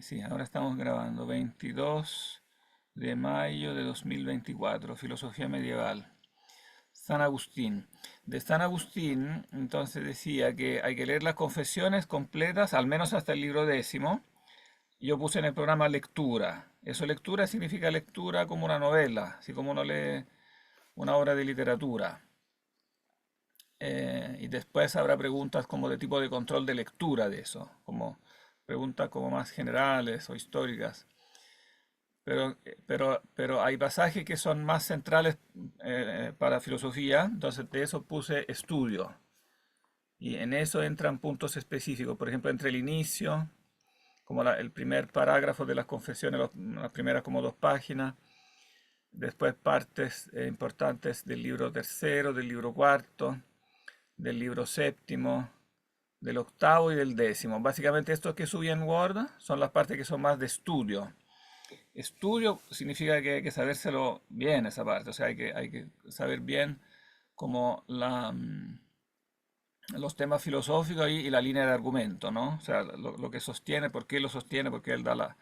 sí, ahora estamos grabando 22 de mayo de 2024, Filosofía Medieval. San Agustín. De San Agustín, entonces decía que hay que leer las confesiones completas, al menos hasta el libro décimo. Yo puse en el programa lectura. Eso lectura significa lectura como una novela, así como uno lee una obra de literatura. Y después habrá preguntas como de tipo de control de lectura de eso, como preguntas como más generales o históricas. Pero hay pasajes que son más centrales para filosofía, entonces de eso puse estudio. Y en eso entran puntos específicos, por ejemplo, entre el inicio, como el primer parágrafo de las confesiones, las primeras como dos páginas, después partes importantes del libro tercero, del libro cuarto, del libro séptimo, del octavo y del décimo. Básicamente estos que subí en Word son las partes que son más de estudio. Estudio significa que hay que sabérselo bien esa parte, o sea, hay que saber bien como los temas filosóficos y la línea de argumento, ¿no? O sea, lo que sostiene, por qué lo sostiene, porque él da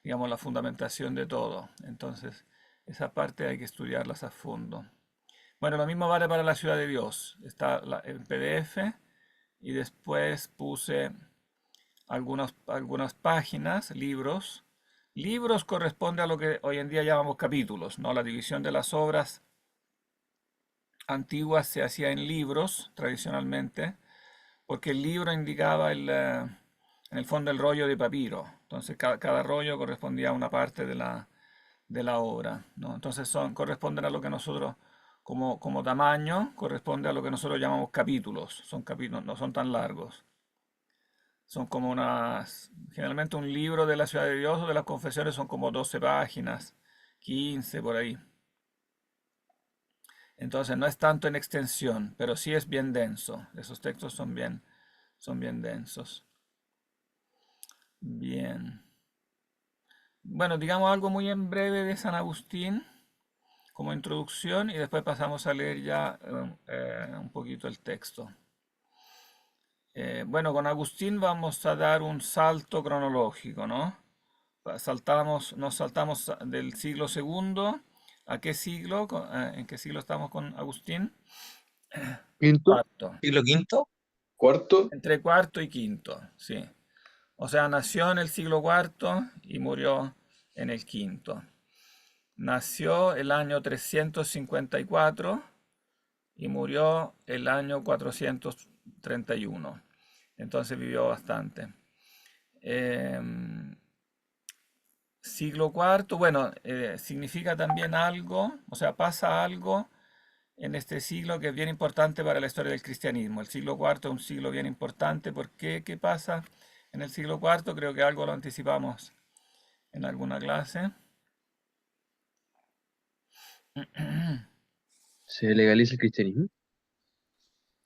digamos, la fundamentación de todo. Entonces, esa parte hay que estudiarlas a fondo. Bueno, lo mismo vale para la ciudad de Dios. Está en PDF y después puse algunas páginas, libros. Libros corresponde a lo que hoy en día llamamos capítulos, ¿no? La división de las obras antiguas se hacía en libros tradicionalmente, porque el libro indicaba en el fondo el rollo de papiro. Entonces cada rollo correspondía a una parte de la obra, ¿no? Entonces corresponden a lo que nosotros, como tamaño, corresponde a lo que nosotros llamamos capítulos. Son capítulos, no son tan largos. Son como generalmente un libro de la Ciudad de Dios o de las confesiones son como 12 páginas, 15 por ahí. Entonces no es tanto en extensión, pero sí es bien denso. Esos textos son bien densos. Bien. Bueno, digamos algo muy en breve de San Agustín como introducción y después pasamos a leer ya un poquito el texto. Bueno, con Agustín vamos a dar un salto cronológico, ¿no? Nos saltamos del siglo segundo. ¿A qué siglo? ¿En qué siglo estamos con Agustín? Quinto. Cuarto. Siglo quinto. Cuarto. Entre cuarto y quinto, sí. O sea, nació en el siglo cuarto y murió en el quinto. Nació el año 354 y murió el año 431. Entonces vivió bastante. Em, Siglo cuarto, bueno, significa también algo, o sea, pasa algo en este siglo que es bien importante para la historia del cristianismo. El siglo cuarto es un siglo bien importante. ¿Por qué? ¿Qué pasa en el siglo cuarto? Creo que algo lo anticipamos en alguna clase. Se legaliza el cristianismo.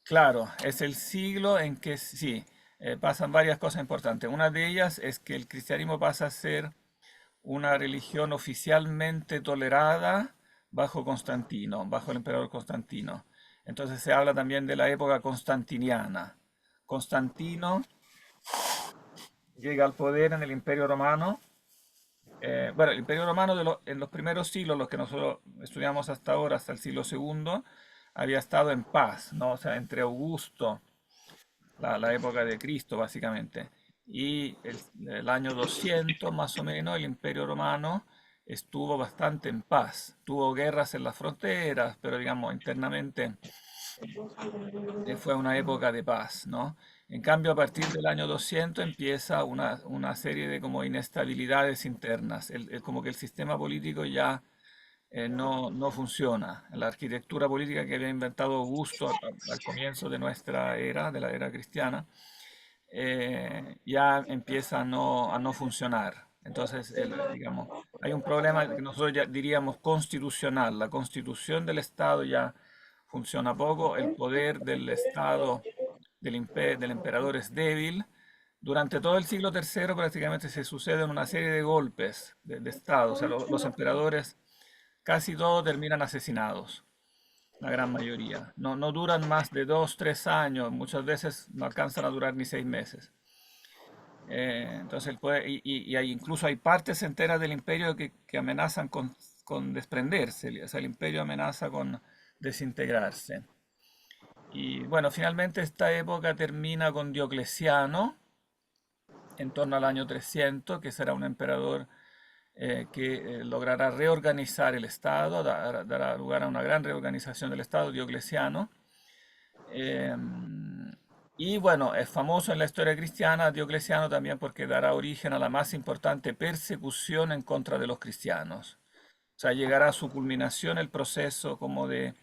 Claro, es el siglo en que sí, pasan varias cosas importantes. Una de ellas es que el cristianismo pasa a ser una religión oficialmente tolerada bajo Constantino, bajo el emperador Constantino. Entonces se habla también de la época constantiniana. Constantino llega al poder en el Imperio Romano. Bueno, el Imperio Romano en los primeros siglos, los que nosotros estudiamos hasta ahora, hasta el siglo segundo, había estado en paz, ¿no? O sea, entre Augusto, la época de Cristo, básicamente, y el año 200, más o menos, el Imperio Romano estuvo bastante en paz. Tuvo guerras en las fronteras, pero digamos, internamente fue una época de paz, ¿no? En cambio, a partir del año 200 empieza una serie de como inestabilidades internas. Como que el sistema político ya no funciona. La arquitectura política que había inventado Augusto al comienzo de nuestra era, de la era cristiana, ya empieza a no funcionar. Entonces, digamos, hay un problema que nosotros ya diríamos constitucional. La constitución del Estado ya funciona poco, el poder del Estado, del emperador es débil. Durante todo el siglo tercero prácticamente se suceden una serie de golpes de Estado. O sea, los emperadores casi todos terminan asesinados, la gran mayoría. No duran más de 2, 3 años, muchas veces no alcanzan a durar ni 6 meses. Entonces el poder, incluso hay partes enteras del imperio que amenazan con desprenderse, o sea, el imperio amenaza con desintegrarse. Y bueno, finalmente esta época termina con Diocleciano, en torno al año 300, que será un emperador que logrará reorganizar el Estado, dará lugar a una gran reorganización del Estado, Diocleciano. Eh, y bueno, es famoso en la historia cristiana Diocleciano también porque dará origen a la más importante persecución en contra de los cristianos. O sea, llegará a su culminación el proceso como de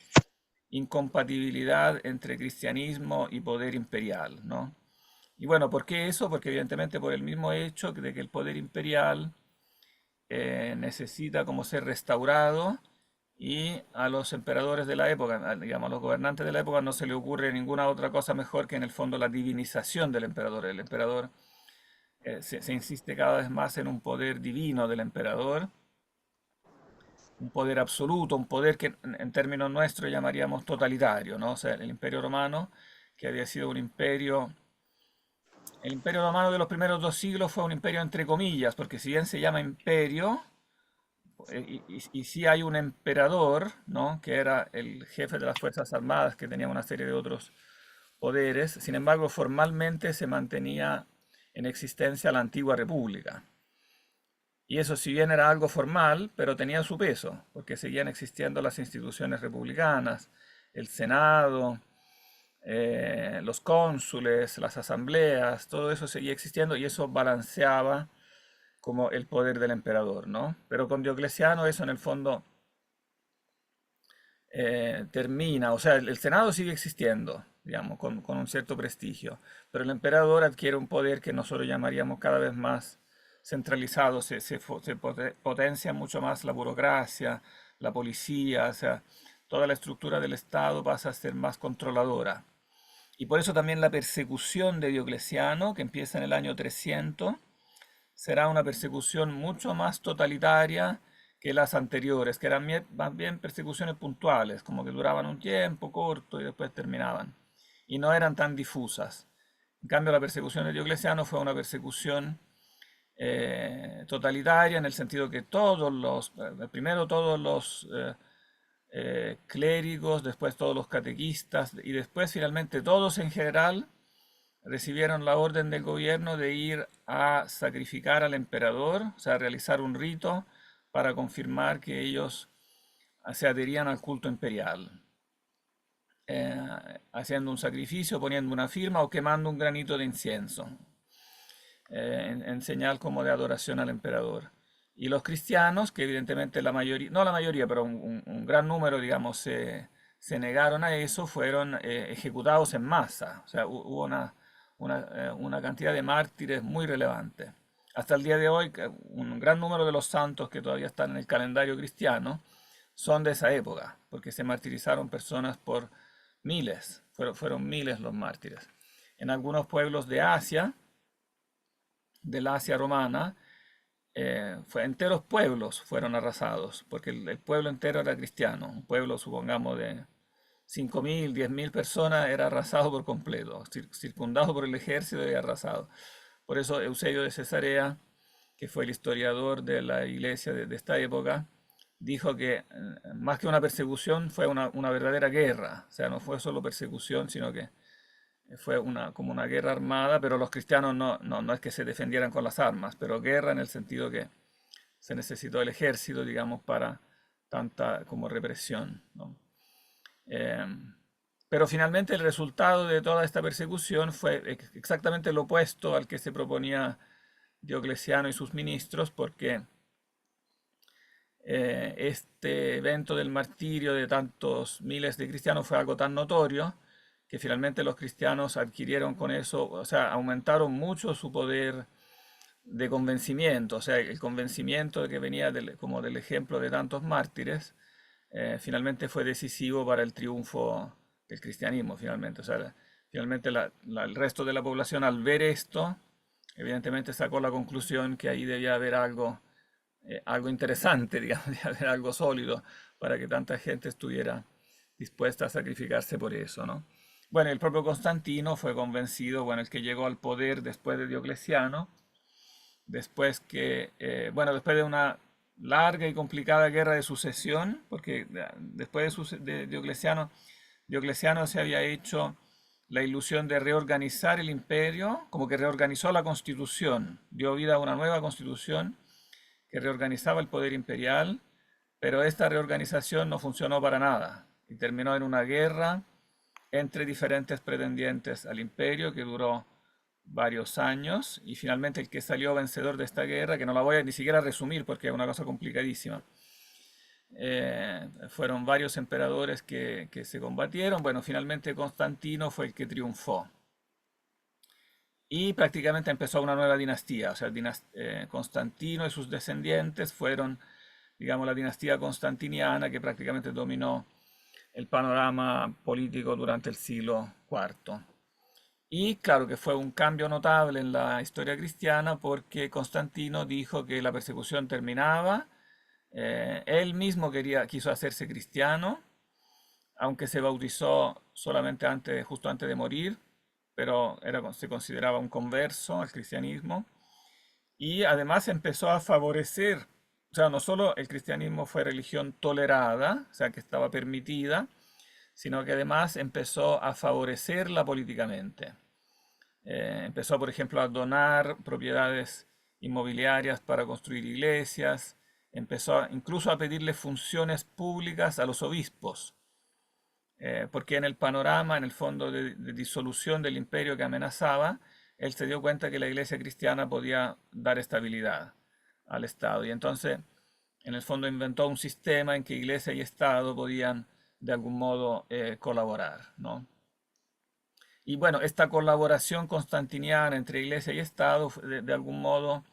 incompatibilidad entre cristianismo y poder imperial, ¿no? Y bueno, ¿por qué eso? Porque evidentemente por el mismo hecho de que el poder imperial necesita como ser restaurado y a los emperadores de la época, digamos, a los gobernantes de la época no se le ocurre ninguna otra cosa mejor que en el fondo la divinización del emperador. El emperador se insiste cada vez más en un poder divino del emperador, un poder absoluto, un poder que en términos nuestros llamaríamos totalitario, ¿no? O sea, el imperio romano, que había sido un imperio, el imperio romano de los primeros 2 siglos fue un imperio entre comillas, porque si bien se llama imperio, y sí hay un emperador, ¿no? Que era el jefe de las Fuerzas Armadas, que tenía una serie de otros poderes. Sin embargo, formalmente se mantenía en existencia la antigua república. Y eso si bien era algo formal, pero tenía su peso, porque seguían existiendo las instituciones republicanas, el Senado, los cónsules, las asambleas, todo eso seguía existiendo y eso balanceaba como el poder del emperador, ¿no? Pero con Diocleciano eso en el fondo termina, o sea, el Senado sigue existiendo, digamos, con un cierto prestigio, pero el emperador adquiere un poder que nosotros llamaríamos cada vez más centralizado, potencia mucho más la burocracia, la policía, o sea, toda la estructura del Estado pasa a ser más controladora. Y por eso también la persecución de Diocleciano, que empieza en el año 300, será una persecución mucho más totalitaria que las anteriores, que eran más bien persecuciones puntuales, como que duraban un tiempo corto y después terminaban, y no eran tan difusas. En cambio, la persecución de Diocleciano fue una persecución totalitaria en el sentido que primero todos los clérigos, después todos los catequistas y después finalmente todos en general recibieron la orden del gobierno de ir a sacrificar al emperador, o sea, realizar un rito para confirmar que ellos se adherían al culto imperial, haciendo un sacrificio, poniendo una firma o quemando un granito de incienso, en señal como de adoración al emperador. Y los cristianos, que evidentemente la mayoría, no la mayoría, pero un gran número, digamos, se negaron a eso, fueron ejecutados en masa. O sea, hubo una cantidad de mártires muy relevante. Hasta el día de hoy, un gran número de los santos que todavía están en el calendario cristiano son de esa época, porque se martirizaron personas por miles, fueron miles los mártires. En algunos pueblos de Asia, del Asia romana, enteros pueblos fueron arrasados, porque el pueblo entero era cristiano. Un pueblo, supongamos, de 5.000, 10.000 personas era arrasado por completo, circundado por el ejército y arrasado. Por eso Eusebio de Cesarea, que fue el historiador de la iglesia de esta época, dijo que más que una persecución fue una verdadera guerra. O sea, no fue solo persecución, sino que fue como una guerra armada, pero los cristianos no es que se defendieran con las armas, pero guerra en el sentido que se necesitó el ejército, digamos, para tanta como represión, ¿no? Eh, pero finalmente el resultado de toda esta persecución fue exactamente lo opuesto al que se proponía Diocleciano y sus ministros, porque este evento del martirio de tantos miles de cristianos fue algo tan notorio que finalmente los cristianos adquirieron con eso, o sea, aumentaron mucho su poder de convencimiento, o sea, el convencimiento de que venía como del ejemplo de tantos mártires, finalmente fue decisivo para el triunfo del cristianismo, finalmente. O sea, finalmente el resto de la población al ver esto, evidentemente sacó la conclusión que ahí debía haber algo interesante, digamos, debía haber algo sólido para que tanta gente estuviera dispuesta a sacrificarse por eso, ¿no? Bueno, el propio Constantino fue convencido, bueno, el que llegó al poder después de Diocleciano, después que, bueno, después de una larga y complicada guerra de sucesión, porque después de Diocleciano, Diocleciano se había hecho la ilusión de reorganizar el imperio, como que reorganizó la constitución, dio vida a una nueva constitución que reorganizaba el poder imperial, pero esta reorganización no funcionó para nada y terminó en una guerra entre diferentes pretendientes al imperio que duró varios años y finalmente el que salió vencedor de esta guerra, que no la voy a ni siquiera resumir porque es una cosa complicadísima, fueron varios emperadores que se combatieron. Bueno, finalmente Constantino fue el que triunfó y prácticamente empezó una nueva dinastía. O sea, Constantino y sus descendientes fueron, digamos, la dinastía constantiniana que prácticamente dominó el panorama político durante el siglo IV. Y claro que fue un cambio notable en la historia cristiana porque Constantino dijo que la persecución terminaba. Él mismo quiso hacerse cristiano, aunque se bautizó solamente justo antes de morir, pero se consideraba un converso al cristianismo. Y además empezó a favorecer, o sea, no solo el cristianismo fue religión tolerada, o sea, que estaba permitida, sino que además empezó a favorecerla políticamente. Empezó, por ejemplo, a donar propiedades inmobiliarias para construir iglesias, empezó incluso a pedirle funciones públicas a los obispos, porque en el panorama, en el fondo de disolución del imperio que amenazaba, él se dio cuenta que la iglesia cristiana podía dar estabilidad al Estado. Y entonces, en el fondo, inventó un sistema en que iglesia y Estado podían de algún modo colaborar, ¿no? Y bueno, esta colaboración constantiniana entre iglesia y Estado de algún modo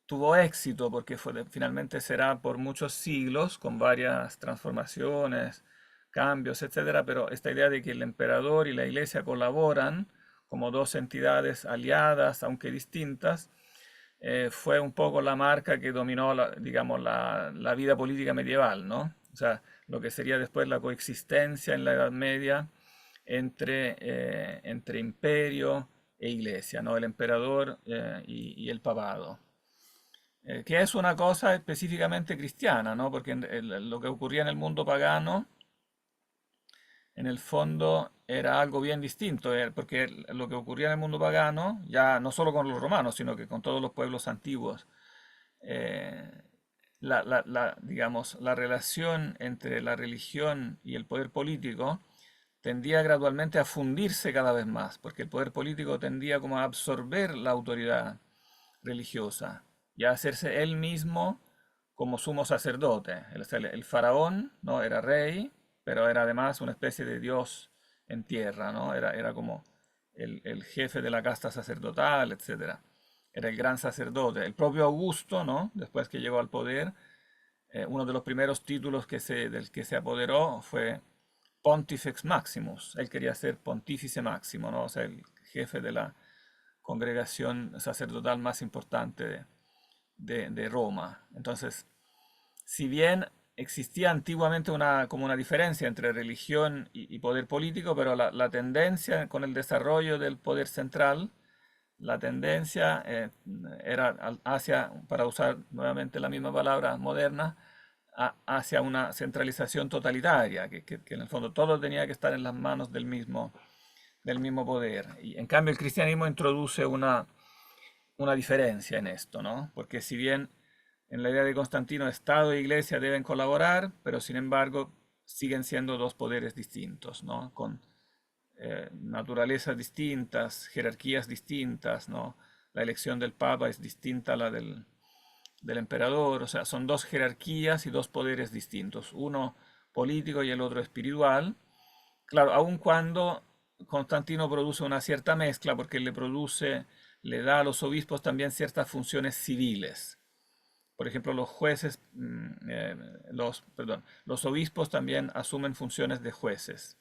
tuvo éxito porque finalmente será por muchos siglos con varias transformaciones, cambios, etcétera, pero esta idea de que el emperador y la iglesia colaboran como dos entidades aliadas, aunque distintas, fue un poco la marca que dominó, digamos, la vida política medieval, ¿no? O sea, lo que sería después la coexistencia en la Edad Media entre imperio e iglesia, ¿no? El emperador y el papado. Que es una cosa específicamente cristiana, ¿no? Porque lo que ocurría en el mundo pagano, en el fondo, era algo bien distinto, porque lo que ocurría en el mundo pagano, ya no solo con los romanos, sino que con todos los pueblos antiguos, eh, digamos, la relación entre la religión y el poder político tendía gradualmente a fundirse cada vez más, porque el poder político tendía como a absorber la autoridad religiosa y a hacerse él mismo como sumo sacerdote. El faraón no era rey, pero era además una especie de dios en tierra, ¿no? Era como el jefe de la casta sacerdotal, etcétera. Era el gran sacerdote. El propio Augusto, ¿no? Después que llegó al poder, uno de los primeros títulos del que se apoderó fue Pontifex Maximus. Él quería ser pontífice máximo, ¿no? O sea, el jefe de la congregación sacerdotal más importante de Roma. Entonces, si bien existía antiguamente como una diferencia entre religión y poder político, pero la tendencia con el desarrollo del poder central, la tendencia era hacia, para usar nuevamente la misma palabra moderna, hacia una centralización totalitaria, que en el fondo todo tenía que estar en las manos del mismo poder. Y en cambio el cristianismo introduce una diferencia en esto, ¿no? Porque si bien en la idea de Constantino Estado e Iglesia deben colaborar, pero sin embargo siguen siendo dos poderes distintos, ¿no? Con naturalezas distintas, jerarquías distintas, ¿no? La elección del Papa es distinta a la del emperador, o sea, son dos jerarquías y dos poderes distintos, uno político y el otro espiritual. Claro, aun cuando Constantino produce una cierta mezcla, porque le da a los obispos también ciertas funciones civiles. Por ejemplo, los jueces, perdón, los obispos también asumen funciones de jueces,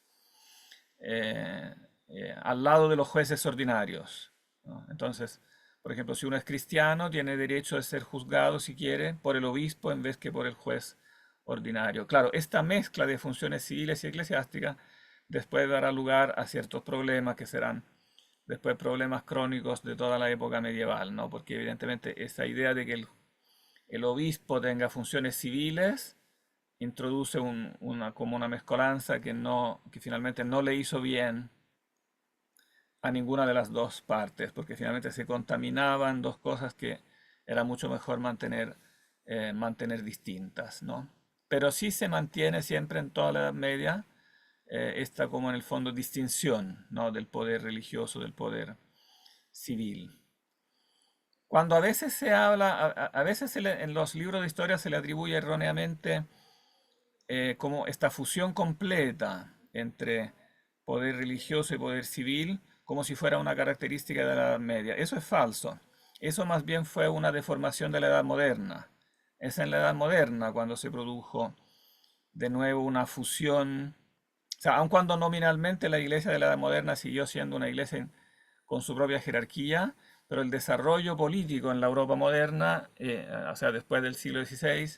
al lado de los jueces ordinarios, ¿no? Entonces, por ejemplo, si uno es cristiano, tiene derecho a ser juzgado, si quiere, por el obispo en vez que por el juez ordinario. Claro, esta mezcla de funciones civiles y eclesiásticas después dará lugar a ciertos problemas que serán después problemas crónicos de toda la época medieval, ¿no? Porque evidentemente esa idea de que el obispo tenga funciones civiles introduce como una mezcolanza que finalmente no le hizo bien a ninguna de las dos partes, porque finalmente se contaminaban dos cosas que era mucho mejor mantener distintas, ¿no? Pero sí se mantiene siempre en toda la Edad Media esta como en el fondo distinción, ¿no? Del poder religioso, del poder civil. Cuando a veces se habla, a veces en los libros de historia se le atribuye erróneamente como esta fusión completa entre poder religioso y poder civil, como si fuera una característica de la Edad Media. Eso es falso. Eso más bien fue una deformación de la Edad Moderna. Es en la Edad Moderna cuando se produjo de nuevo una fusión. O sea, aun cuando nominalmente la iglesia de la Edad Moderna siguió siendo una iglesia con su propia jerarquía, pero el desarrollo político en la Europa moderna, o sea, después del siglo XVI,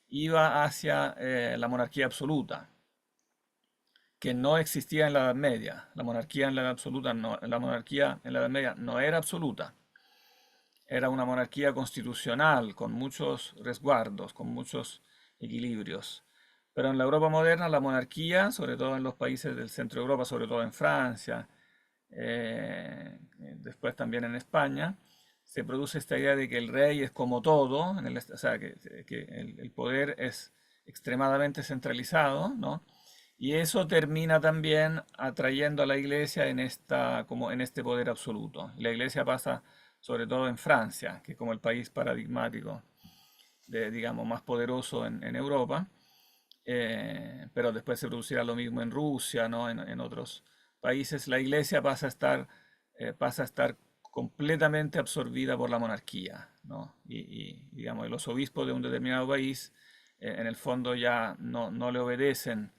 iba hacia la monarquía absoluta, que no existía en la Edad Media. La monarquía en la Edad absoluta no, la monarquía en la Edad Media no era absoluta. Era una monarquía constitucional con muchos resguardos, con muchos equilibrios. Pero en la Europa moderna la monarquía, sobre todo en los países del centro de Europa, sobre todo en Francia, después también en España, se produce esta idea de que el rey es como todo, o sea, que el poder es extremadamente centralizado, ¿no? Y eso termina también atrayendo a la iglesia como en este poder absoluto. Y la iglesia pasa, sobre todo en Francia, que es como el país paradigmático, digamos, más poderoso en Europa, pero después se producirá lo mismo en Rusia, ¿no? En otros países, la iglesia pasa a estar completamente absorbida por la monarquía, ¿no? Digamos, los obispos de un determinado país, en el fondo ya no le obedecen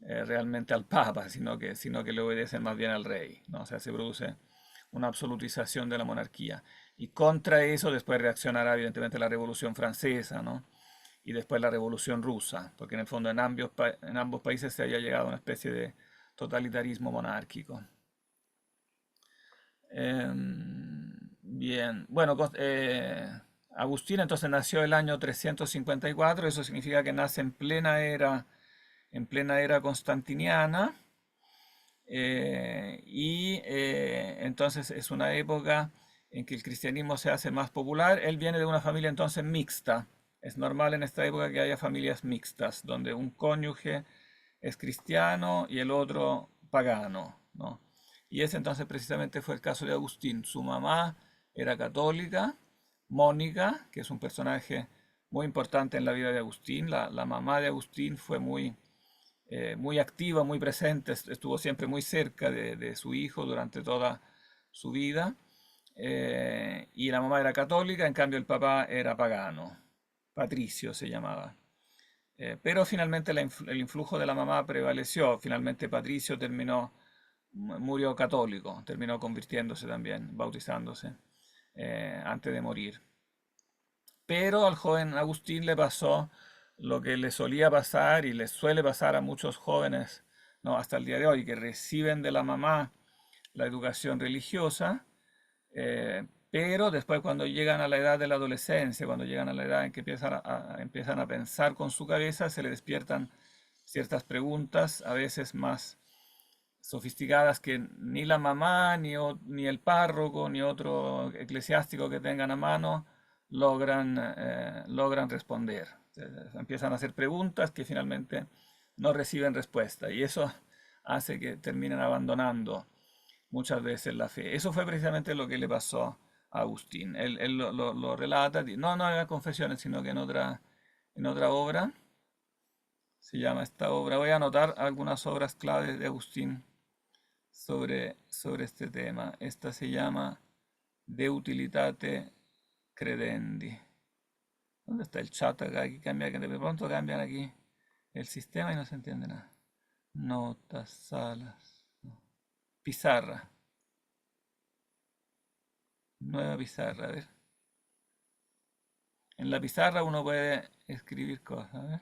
realmente al Papa, sino que le obedecen más bien al rey, ¿no? O sea, se produce una absolutización de la monarquía. Y contra eso después reaccionará evidentemente la Revolución Francesa, ¿no? Y después la Revolución Rusa, porque en el fondo en ambos países se haya llegado a una especie de totalitarismo monárquico. Bien, bueno, Agustín entonces nació el año 354, eso significa que nace en plena era constantiniana, entonces es una época en que el cristianismo se hace más popular. Él viene de una familia entonces mixta. Es normal en esta época que haya familias mixtas, donde un cónyuge es cristiano y el otro pagano, ¿no? Y ese entonces precisamente fue el caso de Agustín. Su mamá era católica, Mónica, que es un personaje muy importante en la vida de Agustín. La mamá de Agustín fue muy activa, muy presente, estuvo siempre muy cerca de su hijo durante toda su vida. Y la mamá era católica, en cambio el papá era pagano, Patricio se llamaba. Pero finalmente el influjo de la mamá prevaleció. Finalmente Patricio murió católico, terminó convirtiéndose también, bautizándose antes de morir. Pero al joven Agustín le pasó lo que le solía pasar y le suele pasar a muchos jóvenes, ¿no? Hasta el día de hoy, que reciben de la mamá la educación religiosa, pero después cuando llegan a la edad de la adolescencia, cuando llegan a la edad en que empiezan a pensar con su cabeza, se le despiertan ciertas preguntas, a veces más sofisticadas que ni la mamá, ni el párroco, ni otro eclesiástico que tengan a mano logran responder. Empiezan a hacer preguntas que finalmente no reciben respuesta y eso hace que terminen abandonando muchas veces la fe. Eso fue precisamente lo que le pasó a Agustín. Él lo relata, no en las Confesiones, sino que en otra obra. Se llama esta obra. Voy a anotar algunas obras claves de Agustín sobre este tema. Esta se llama De Utilitate Credendi. ¿Dónde está el chat acá? Aquí cambia, que de pronto cambian aquí el sistema y no se entiende nada. Notas, salas. No. Pizarra. Nueva pizarra, a ver. En la pizarra uno puede escribir cosas, a ver.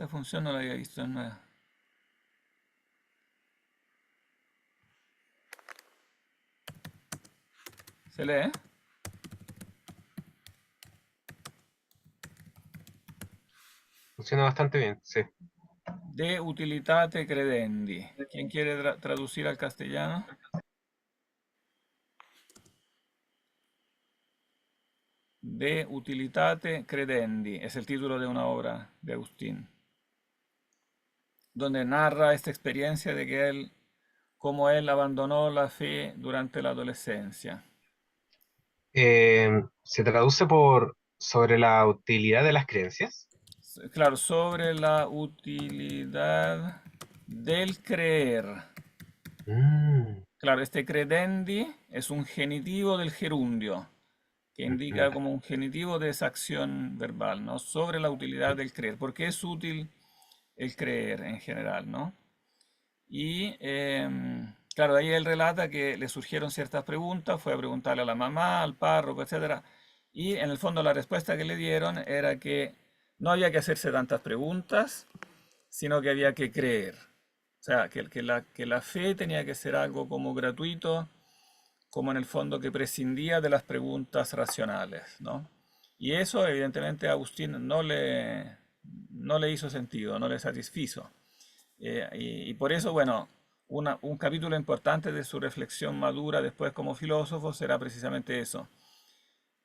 Esta función no la había visto en nada. ¿Se lee? Funciona bastante bien, sí. De utilitate credendi. ¿Quién quiere traducir al castellano? De utilitate credendi. Es el título de una obra de Agustín, donde narra esta experiencia de que cómo él abandonó la fe durante la adolescencia. Se traduce por sobre la utilidad de las creencias. Claro, sobre la utilidad del creer. Mm, Claro, este credendi es un genitivo del gerundio, que indica ujú. como un genitivo de esa acción verbal, ¿no? Sobre la utilidad del creer. ¿Por qué es útil el creer en general, ¿no? Y claro, ahí él relata que le surgieron ciertas preguntas, fue a preguntarle a la mamá, al párroco, etcétera. Y en el fondo la respuesta que le dieron era que no había que hacerse tantas preguntas, sino que había que creer. O sea, que la fe tenía que ser algo como gratuito, como en el fondo que prescindía de las preguntas racionales, ¿no? Y eso evidentemente a Agustín no le hizo sentido, no le satisfizo. Y por eso, bueno, un capítulo importante de su reflexión madura después como filósofo será precisamente eso,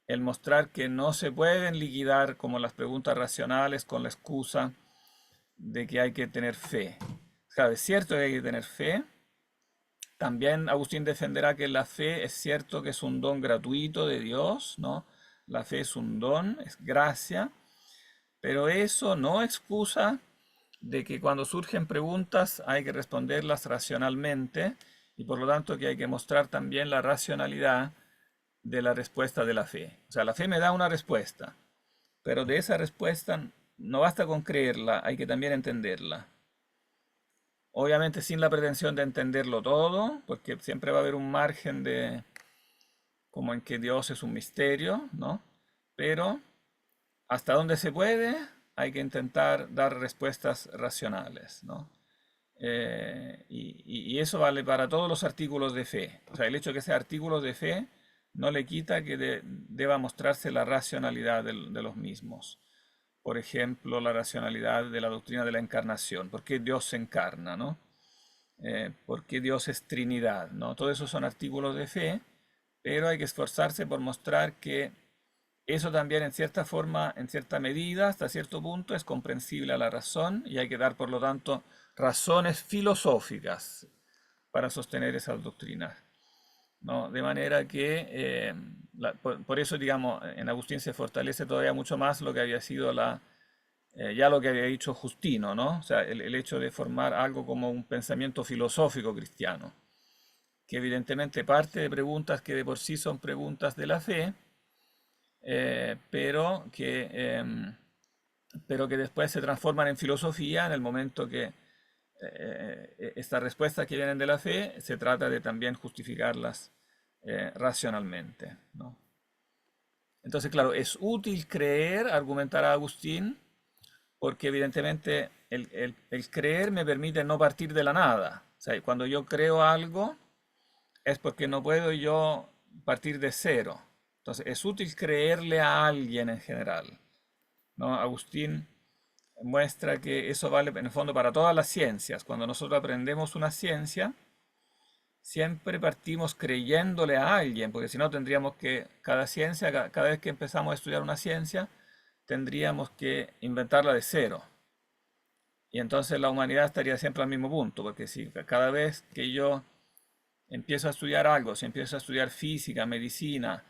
el mostrar que no se pueden liquidar como las preguntas racionales con la excusa de que hay que tener fe. Claro, es cierto que hay que tener fe. También Agustín defenderá que la fe es cierto que es un don gratuito de Dios, ¿no? La fe es un don, es gracia, pero eso no excusa de que cuando surgen preguntas hay que responderlas racionalmente y por lo tanto que hay que mostrar también la racionalidad de la respuesta de la fe. O sea, la fe me da una respuesta, pero de esa respuesta no basta con creerla, hay que también entenderla. Obviamente sin la pretensión de entenderlo todo, porque siempre va a haber un margen de como en que Dios es un misterio, ¿no? Pero hasta donde se puede hay que intentar dar respuestas racionales, ¿no? Y eso vale para todos los artículos de fe. O sea, el hecho de que sea artículos de fe no le quita que deba mostrarse la racionalidad de los mismos. Por ejemplo, la racionalidad de la doctrina de la encarnación. ¿Por qué Dios se encarna, no? ¿Por qué Dios es Trinidad, no? Todo eso son artículos de fe, pero hay que esforzarse por mostrar que eso también en cierta forma, en cierta medida, hasta cierto punto, es comprensible a la razón y hay que dar, por lo tanto, razones filosóficas para sostener esas doctrinas, ¿no? De manera que, por eso, digamos, en Agustín se fortalece todavía mucho más lo que había sido ya lo que había dicho Justino, ¿no? O sea, el hecho de formar algo como un pensamiento filosófico cristiano, que evidentemente parte de preguntas que de por sí son preguntas de la fe, eh, pero que, em, pero que después se transforman en filosofía en el momento que estas respuestas que vienen de la fe se trata de también justificarlas racionalmente, ¿no? Entonces, claro, es útil creer, argumentará Agustín, porque evidentemente el creer me permite no partir de la nada. O sea, cuando yo creo algo es porque no puedo yo partir de cero. Entonces, es útil creerle a alguien en general, ¿no? Agustín muestra que eso vale en el fondo para todas las ciencias. Cuando nosotros aprendemos una ciencia, siempre partimos creyéndole a alguien, porque si no tendríamos que, cada ciencia, cada vez que empezamos a estudiar una ciencia, tendríamos que inventarla de cero. Y entonces la humanidad estaría siempre al mismo punto, porque si cada vez que yo empiezo a estudiar algo, si empiezo a estudiar física, medicina,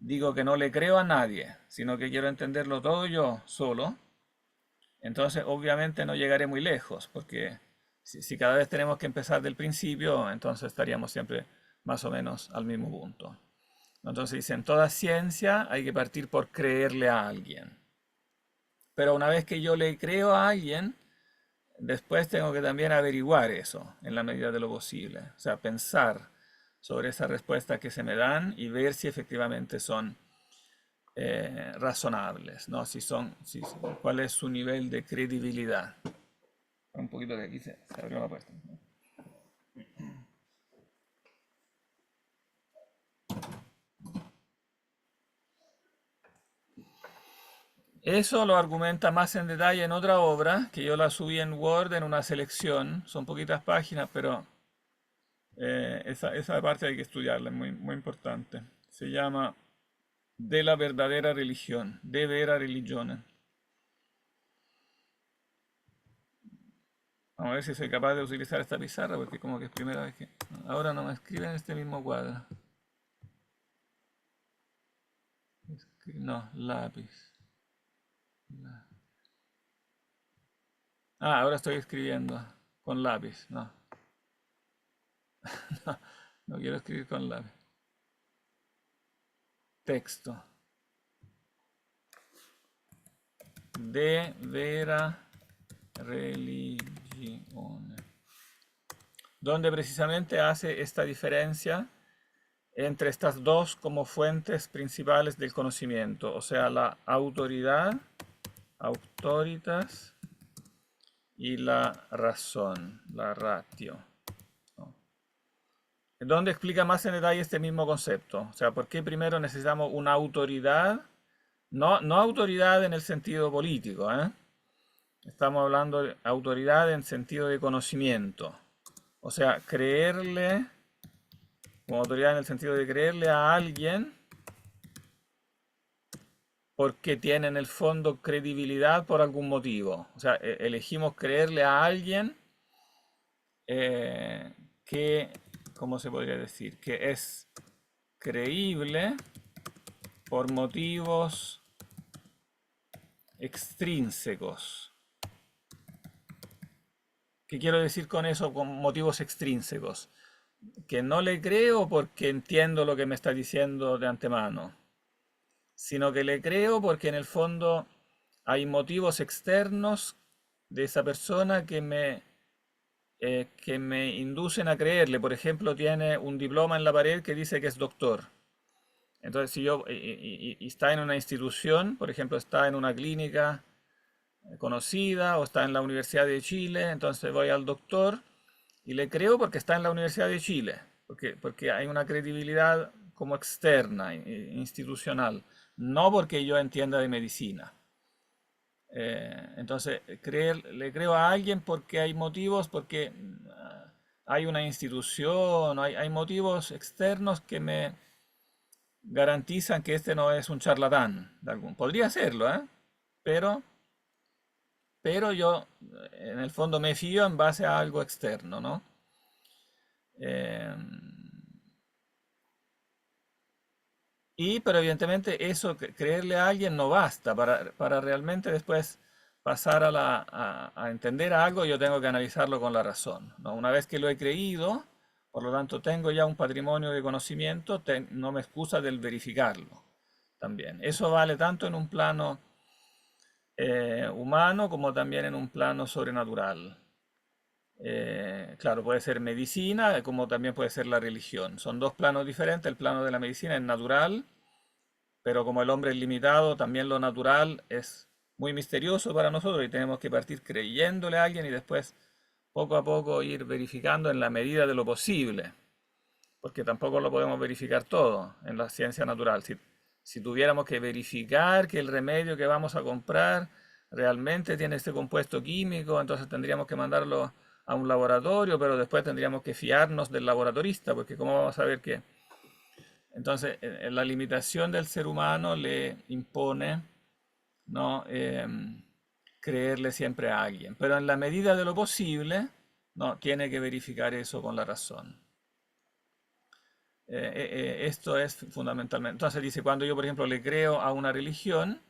digo que no le creo a nadie, sino que quiero entenderlo todo yo solo, entonces obviamente no llegaré muy lejos, porque si cada vez tenemos que empezar del principio, entonces estaríamos siempre más o menos al mismo punto. Entonces dice, en toda ciencia hay que partir por creerle a alguien. Pero una vez que yo le creo a alguien, después tengo que también averiguar eso en la medida de lo posible. O sea, pensar sobre esas respuestas que se me dan y ver si efectivamente son razonables, ¿no? ¿Cuál es su nivel de credibilidad? Un poquito que aquí se abrió la puerta, ¿no? Eso lo argumenta más en detalle en otra obra, que yo la subí en Word en una selección. Son poquitas páginas, pero esa parte hay que estudiarla, es muy, muy importante. Se llama De la verdadera religión, De vera religione. Vamos a ver si soy capaz de utilizar esta pizarra, porque como que es primera vez que... Ahora no me escribe en este mismo cuadro. No, lápiz. Ah, ahora estoy escribiendo con lápiz. No, no quiero escribir con lápiz. Texto. De vera religione. Donde precisamente hace esta diferencia entre estas dos como fuentes principales del conocimiento, o sea, la autoridad, autoritas, y la razón, la ratio, ¿no? Donde explica más en detalle este mismo concepto, o sea, por qué primero necesitamos una autoridad, no autoridad en el sentido político, ¿eh? Estamos hablando de autoridad en sentido de conocimiento, o sea, creerle, como autoridad en el sentido de creerle a alguien porque tiene en el fondo credibilidad por algún motivo. O sea, elegimos creerle a alguien que, ¿cómo se podría decir? Que es creíble por motivos extrínsecos. ¿Qué quiero decir con eso, con motivos extrínsecos? Que no le creo porque entiendo lo que me está diciendo de antemano, sino que le creo porque en el fondo hay motivos externos de esa persona que me inducen a creerle. Por ejemplo, tiene un diploma en la pared que dice que es doctor. Entonces, si yo y está en una institución, por ejemplo, está en una clínica conocida o está en la Universidad de Chile, entonces voy al doctor y le creo porque está en la Universidad de Chile, porque hay una credibilidad como externa, institucional, no porque yo entienda de medicina. Entonces, le creo a alguien porque hay motivos, porque hay una institución, hay motivos externos que me garantizan que este no es un charlatán. Podría serlo, ¿eh? Pero, pero yo en el fondo me fío en base a algo externo, ¿no? Eh, pero evidentemente eso, creerle a alguien no basta. Para realmente después pasar a entender algo, yo tengo que analizarlo con la razón, ¿no? Una vez que lo he creído, por lo tanto tengo ya un patrimonio de conocimiento, no me excusa del verificarlo también. Eso vale tanto en un plano humano como también en un plano sobrenatural. Claro, puede ser medicina como también puede ser la religión. Son dos planos diferentes. El plano de la medicina es natural, pero como el hombre es limitado, también lo natural es muy misterioso para nosotros y tenemos que partir creyéndole a alguien y después poco a poco ir verificando en la medida de lo posible, porque tampoco lo podemos verificar todo en la ciencia natural. Si tuviéramos que verificar que el remedio que vamos a comprar realmente tiene este compuesto químico, entonces tendríamos que mandarlo a un laboratorio, pero después tendríamos que fiarnos del laboratorista, porque ¿cómo vamos a saber que? Entonces, la limitación del ser humano le impone, ¿no? Creerle siempre a alguien, pero en la medida de lo posible, no, tiene que verificar eso con la razón. Esto es fundamentalmente. Entonces dice, cuando yo, por ejemplo, le creo a una religión,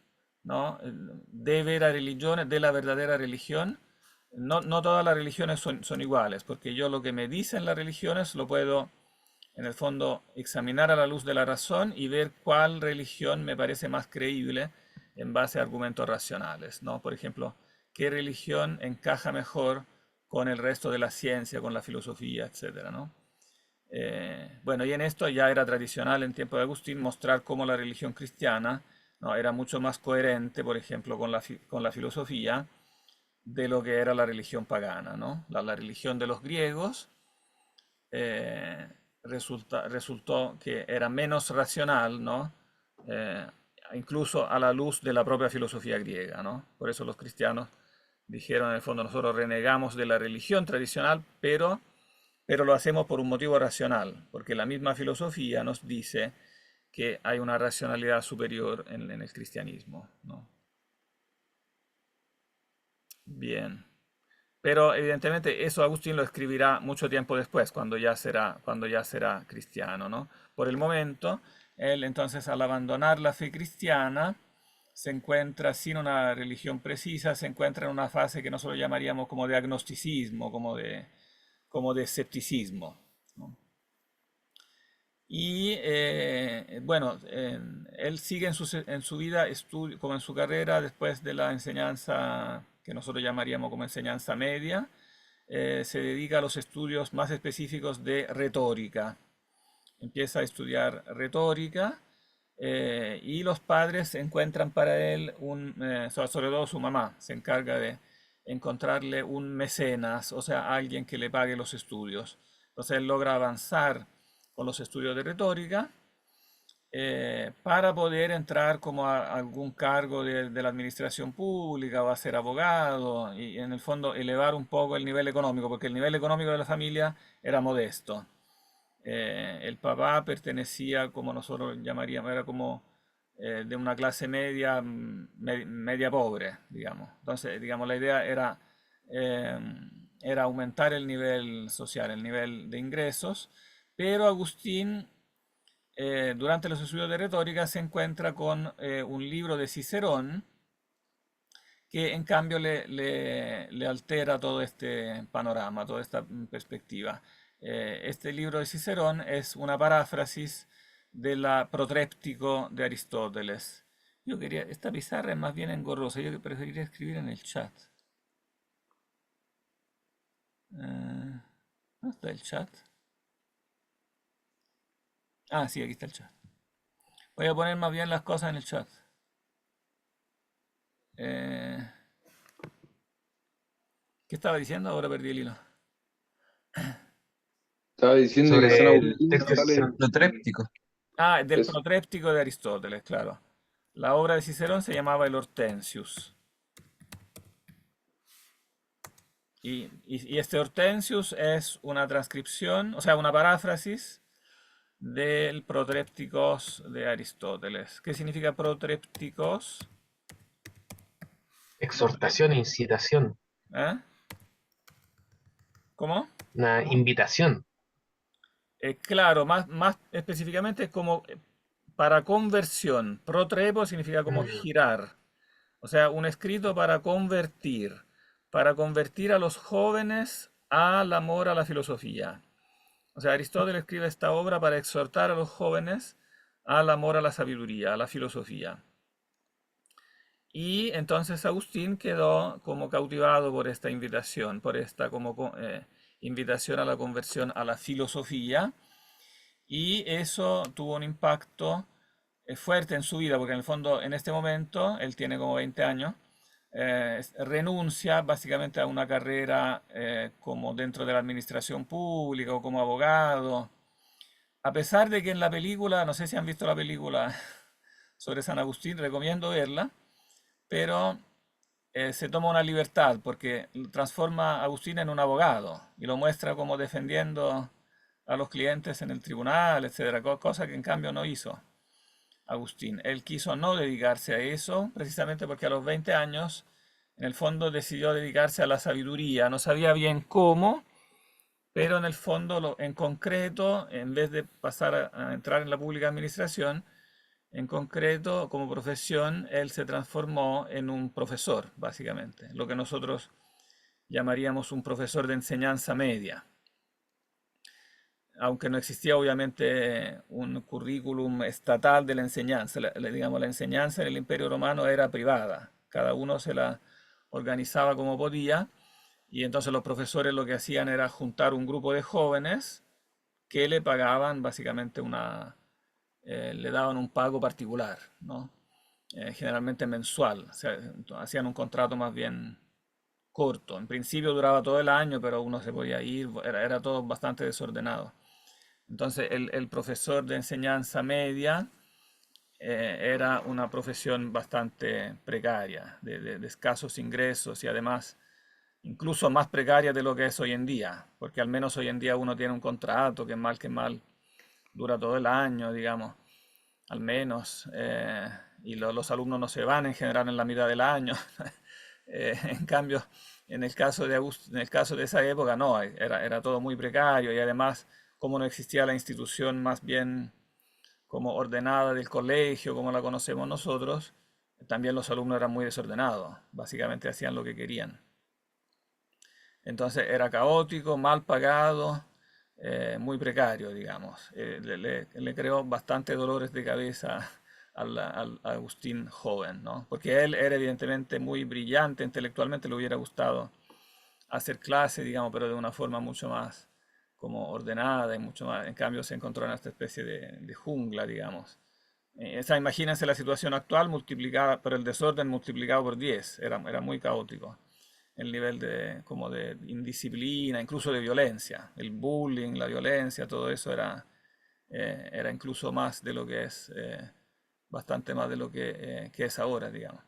¿no? De vera religión, de la verdadera religión, no todas las religiones son iguales, porque yo lo que me dicen las religiones lo puedo, en el fondo, examinar a la luz de la razón y ver cuál religión me parece más creíble en base a argumentos racionales, ¿no? Por ejemplo, qué religión encaja mejor con el resto de la ciencia, con la filosofía, etcétera, ¿no? Bueno, y en esto ya era tradicional en tiempo de Agustín mostrar cómo la religión cristiana ¿no? Era mucho más coherente, por ejemplo, con la filosofía de lo que era la religión pagana, ¿no? La religión de los griegos eh, resultó que era menos racional, ¿no? Eh, Incluso a la luz de la propia filosofía griega, ¿no? Por eso los cristianos dijeron, en el fondo, nosotros renegamos de la religión tradicional, pero lo hacemos por un motivo racional, porque la misma filosofía nos dice que hay una racionalidad superior en el cristianismo, ¿no? Bien. Pero evidentemente eso Agustín lo escribirá mucho tiempo después, cuando ya será cristiano, ¿no? Por el momento, él entonces al abandonar la fe cristiana, se encuentra sin una religión precisa, se encuentra en una fase que nosotros llamaríamos como de agnosticismo, como de escepticismo, ¿no? Y bueno, él sigue en su vida, como en su carrera, después de la enseñanza que nosotros llamaríamos como enseñanza media, se dedica a los estudios más específicos de retórica. Empieza a estudiar retórica y los padres encuentran para él, sobre todo su mamá, se encarga de encontrarle un mecenas, o sea, alguien que le pague los estudios. Entonces él logra avanzar con los estudios de retórica para poder entrar como a algún cargo de la administración pública o a ser abogado y en el fondo elevar un poco el nivel económico, porque el nivel económico de la familia era modesto. El papá pertenecía, como nosotros llamaríamos, era como de una clase media, media pobre, digamos. Entonces, digamos, la idea eh, era aumentar el nivel social, el nivel de ingresos, pero Agustín, durante los estudios de retórica, se encuentra con un libro de Cicerón que en cambio le altera todo este panorama, toda esta perspectiva. Este libro de Cicerón es una paráfrasis de la Protréptico de Aristóteles. Esta pizarra es más bien engorrosa, yo preferiría escribir en el chat. ¿Dónde está el chat? Ah, sí, aquí está el chat. Voy a poner más bien las cosas en el chat. Eh, ¿Qué estaba diciendo? Ahora perdí el hilo. Estaba diciendo que San Sobre el Agustín texto de sale Cicerón. protréptico. Ah, del Eso. Protréptico de Aristóteles, claro. La obra de Cicerón se llamaba el Hortensius. Y este Hortensius es una transcripción, o sea, una paráfrasis del Protrépticos de Aristóteles. ¿Qué significa Protrépticos? Exhortación e incitación. ¿Eh? ¿Cómo? Una invitación. Claro, más específicamente es como para conversión. Protrepo significa como Mm, girar. O sea, un escrito para convertir a los jóvenes al amor a la filosofía. O sea, Aristóteles escribe esta obra para exhortar a los jóvenes al amor a la sabiduría, a la filosofía. Y entonces Agustín quedó como cautivado por esta invitación, por esta como invitación a la conversión a la filosofía. Y eso tuvo un impacto fuerte en su vida, porque en el fondo en este momento, él tiene como 20 años, renuncia básicamente a una carrera como dentro de la administración pública o como abogado, a pesar de que en la película, no sé si han visto la película sobre San Agustín, recomiendo verla, pero se toma una libertad porque transforma a Agustín en un abogado y lo muestra como defendiendo a los clientes en el tribunal, etcétera, cosa que en cambio no hizo Agustín. Él quiso no dedicarse a eso, precisamente porque a los 20 años, en el fondo decidió dedicarse a la sabiduría. No sabía bien cómo, pero en el fondo, en concreto, en vez de pasar a entrar en la pública administración, en concreto, como profesión, él se transformó en un profesor, básicamente, lo que nosotros llamaríamos un profesor de enseñanza media, aunque no existía obviamente un currículum estatal de la enseñanza. Digamos, la enseñanza en el Imperio Romano era privada, cada uno se la organizaba como podía, y entonces los profesores lo que hacían era juntar un grupo de jóvenes que le pagaban básicamente le daban un pago particular, ¿no? generalmente mensual, o sea, hacían un contrato más bien corto. En principio duraba todo el año, pero uno se podía ir, era todo bastante desordenado. Entonces el profesor de enseñanza media era una profesión bastante precaria, de escasos ingresos y además incluso más precaria de lo que es hoy en día, porque al menos hoy en día uno tiene un contrato que mal dura todo el año, digamos, al menos, y los alumnos no se van en general en la mitad del año. En cambio, en el caso de esa época, no, era todo muy precario y además, como no existía la institución más bien como ordenada del colegio, como la conocemos nosotros, también los alumnos eran muy desordenados, básicamente hacían lo que querían. Entonces era caótico, mal pagado, muy precario, digamos. Le creó bastante dolores de cabeza al Agustín joven, ¿no? Porque él era evidentemente muy brillante, intelectualmente le hubiera gustado hacer clase, digamos, pero de una forma mucho más como ordenada y mucho más, en cambio se encontró en esta especie de jungla, digamos. Imagínense la situación actual multiplicada, pero el desorden multiplicado por 10 era muy caótico. El nivel de, como de indisciplina, incluso de violencia, el bullying, la violencia, todo eso era incluso más de lo que es, bastante más de lo que es ahora, digamos.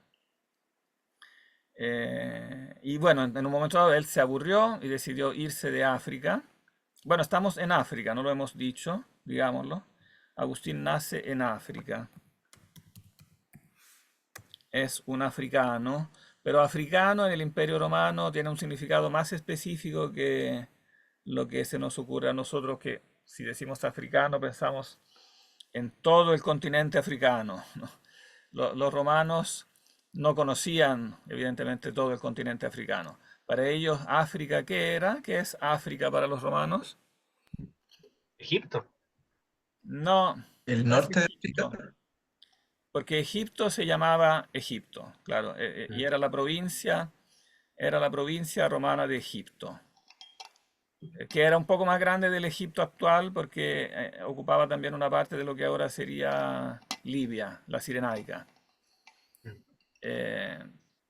Y bueno, en un momento dado él se aburrió y decidió irse de África. Bueno, estamos en África, no lo hemos dicho, digámoslo. Agustín nace en África, es un africano, pero africano en el Imperio Romano tiene un significado más específico que lo que se nos ocurre a nosotros, que si decimos africano pensamos en todo el continente africano, ¿no? Los romanos no conocían, evidentemente, todo el continente africano. Para ellos, África, ¿qué era? ¿Qué es África para los romanos? Egipto. No, El no es norte de África. Egipto, porque Egipto se llamaba Egipto, claro, y Mm. era la provincia romana de Egipto, que era un poco más grande del Egipto actual porque ocupaba también una parte de lo que ahora sería Libia, la Cirenaica. Eh,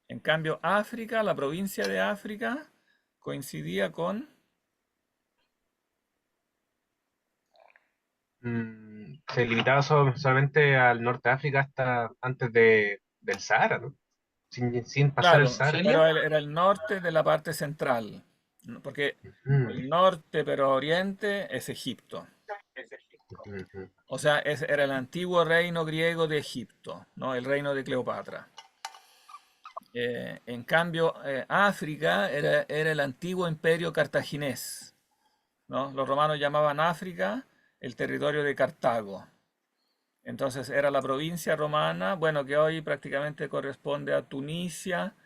en cambio, África, la provincia de África, coincidía con... Se limitaba solamente al norte de África hasta antes del Sahara, ¿no? Sin pasar el Claro, Sahara. pero era el norte de la parte central, ¿no? Porque Mm, el norte, pero oriente, es Egipto. ujú. O sea, era el antiguo reino griego de Egipto, ¿no? El reino de Cleopatra. En cambio, África era el antiguo imperio cartaginés, ¿no? Los romanos llamaban África el territorio de Cartago. Entonces era la provincia romana, bueno, que hoy prácticamente corresponde a Tunisia,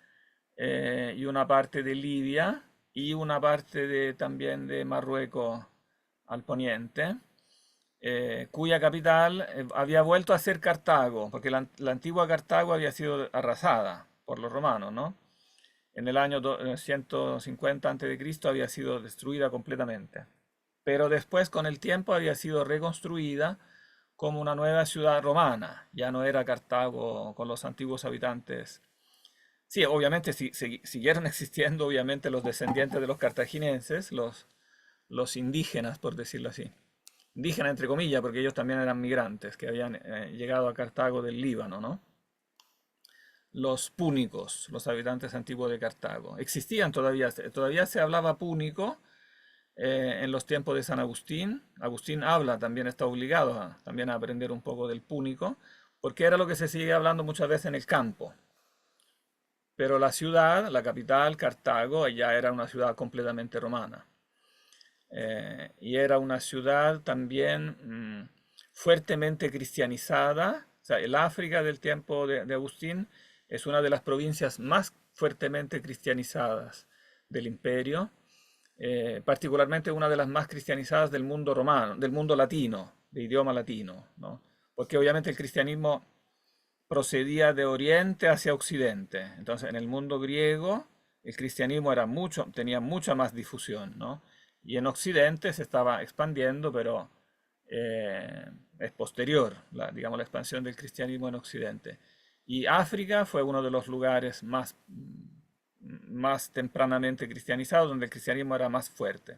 y una parte de Libia y una parte también de Marruecos al poniente, cuya capital había vuelto a ser Cartago, porque la antigua Cartago había sido arrasada por los romanos, ¿no? En el año 150 a.C. había sido destruida completamente. Pero después, con el tiempo, había sido reconstruida como una nueva ciudad romana. Ya no era Cartago con los antiguos habitantes. Sí, obviamente siguieron existiendo, obviamente, los descendientes de los cartagineses, los indígenas, por decirlo así. Indígenas entre comillas, porque ellos también eran migrantes que habían llegado a Cartago del Líbano, ¿no? Los púnicos, los habitantes antiguos de Cartago. Existían todavía se hablaba púnico en los tiempos de San Agustín. Agustín habla, también está obligado también a aprender un poco del púnico, porque era lo que se sigue hablando muchas veces en el campo. Pero la ciudad, la capital, Cartago, ya era una ciudad completamente romana. Y era una ciudad también fuertemente cristianizada. O sea, el África del tiempo de Agustín es una de las provincias más fuertemente cristianizadas del imperio, particularmente una de las más cristianizadas del mundo romano, del mundo latino, de idioma latino, ¿no? Porque obviamente el cristianismo procedía de oriente hacia occidente. Entonces, en el mundo griego, el cristianismo tenía mucha más difusión, ¿no? Y en occidente se estaba expandiendo, pero es posterior, digamos, la expansión del cristianismo en occidente. Y África fue uno de los lugares más tempranamente cristianizados, donde el cristianismo era más fuerte.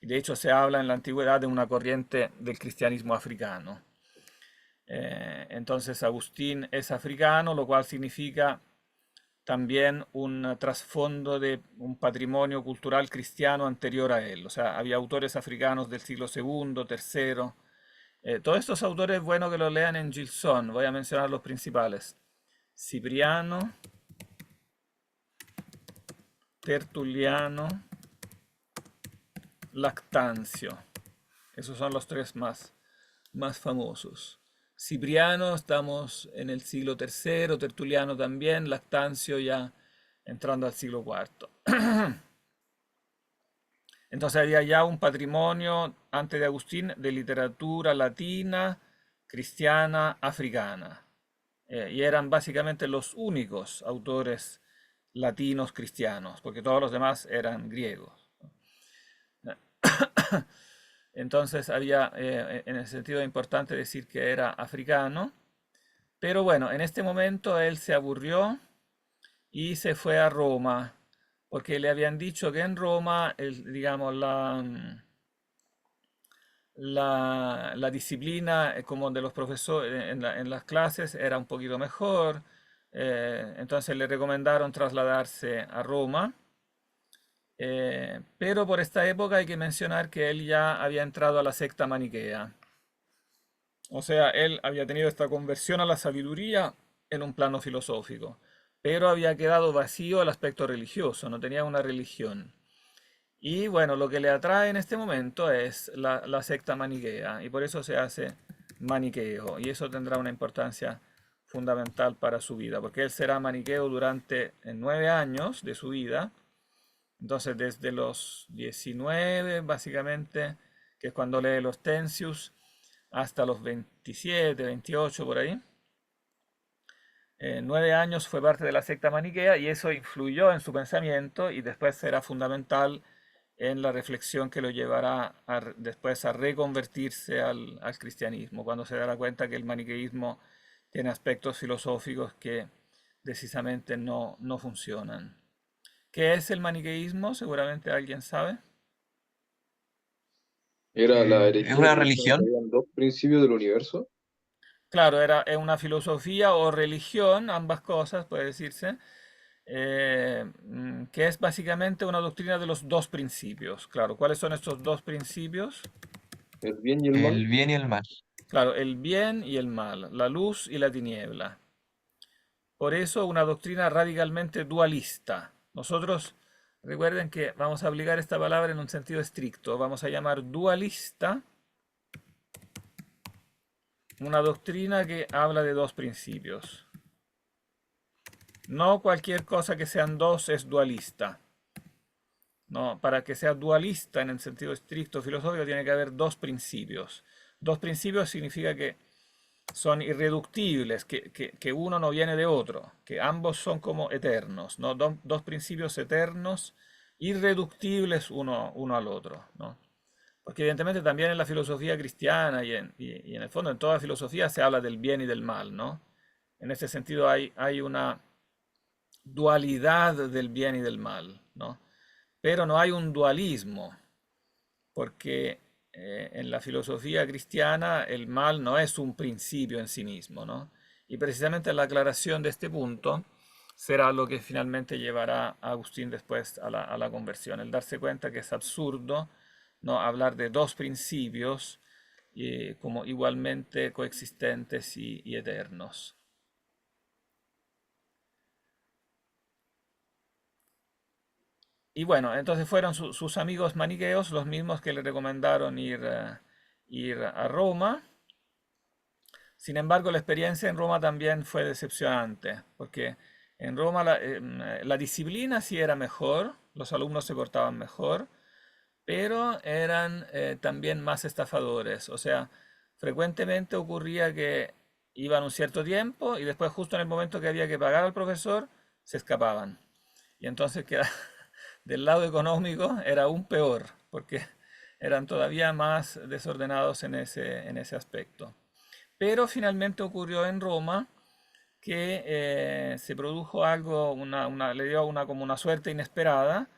Y de hecho se habla en la antigüedad de una corriente del cristianismo africano. Entonces Agustín es africano, lo cual significa también un trasfondo de un patrimonio cultural cristiano anterior a él. O sea, había autores africanos del siglo segundo, tercero. Todos estos autores es bueno que los lean en Gilson. Voy a mencionar los principales. Cipriano, Tertuliano, Lactancio. Esos son los tres más famosos. Cipriano, estamos en el siglo tercero, Tertuliano también, Lactancio ya entrando al siglo cuarto. Entonces había ya un patrimonio, antes de Agustín, de literatura latina, cristiana, africana. Y eran básicamente los únicos autores latinos cristianos, porque todos los demás eran griegos. Entonces había, en ese sentido, importante decir que era africano. Pero bueno, en este momento él se aburrió y se fue a Roma, porque le habían dicho que en Roma, digamos, la disciplina como de los profesores en las clases era un poquito mejor. Entonces le recomendaron trasladarse a Roma. Pero por esta época hay que mencionar que él ya había entrado a la secta maniquea. O sea, él había tenido esta conversión a la sabiduría en un plano filosófico, pero había quedado vacío el aspecto religioso, no tenía una religión. Y bueno, lo que le atrae en este momento es la secta maniquea, y por eso se hace maniqueo, y eso tendrá una importancia fundamental para su vida, porque él será maniqueo durante 9 años de su vida. Entonces, desde los 19, básicamente, que es cuando lee los Tencius, hasta los 27, 28 por ahí. 9 años fue parte de la secta maniquea y eso influyó en su pensamiento y después será fundamental en la reflexión que lo llevará después a reconvertirse al cristianismo, cuando se dará cuenta que el maniqueísmo tiene aspectos filosóficos que precisamente no funcionan. ¿Qué es el maniqueísmo? Seguramente alguien sabe. Era la ¿Es herejía una que decía que religión? habían dos principios del universo. Claro, es una filosofía o religión, ambas cosas puede decirse, que es básicamente una doctrina de los dos principios. Claro, ¿cuáles son estos dos principios? El bien y el mal. El bien y el mal. Claro, el bien y el mal, la luz y la tiniebla. Por eso una doctrina radicalmente dualista. Nosotros, recuerden que vamos a aplicar esta palabra en un sentido estricto. Vamos a llamar dualista una doctrina que habla de dos principios. No cualquier cosa que sean dos es dualista. No, para que sea dualista en el sentido estricto filosófico tiene que haber dos principios. Dos principios significa que son irreductibles, que uno no viene de otro, que ambos son como eternos, ¿no? Dos principios eternos, irreductibles uno al otro, ¿no? Porque evidentemente también en la filosofía cristiana y en el fondo en toda filosofía se habla del bien y del mal, ¿no? En ese sentido hay una dualidad del bien y del mal, ¿no? Pero no hay un dualismo, porque en la filosofía cristiana el mal no es un principio en sí mismo, ¿no? Y precisamente la aclaración de este punto será lo que finalmente llevará a Agustín después a la conversión, el darse cuenta que es absurdo, ¿no? Hablar de dos principios como igualmente coexistentes y eternos. Y bueno, entonces fueron sus amigos maniqueos los mismos que le recomendaron ir a Roma. Sin embargo, la experiencia en Roma también fue decepcionante, porque en Roma la disciplina sí era mejor, los alumnos se portaban mejor, pero eran también más estafadores. O sea, frecuentemente ocurría que iban un cierto tiempo y después justo en el momento que había que pagar al profesor, se escapaban. Y entonces queda, del lado económico era aún peor, porque eran todavía más desordenados en ese aspecto. Pero finalmente ocurrió en Roma que se produjo algo, le dio como una suerte inesperada,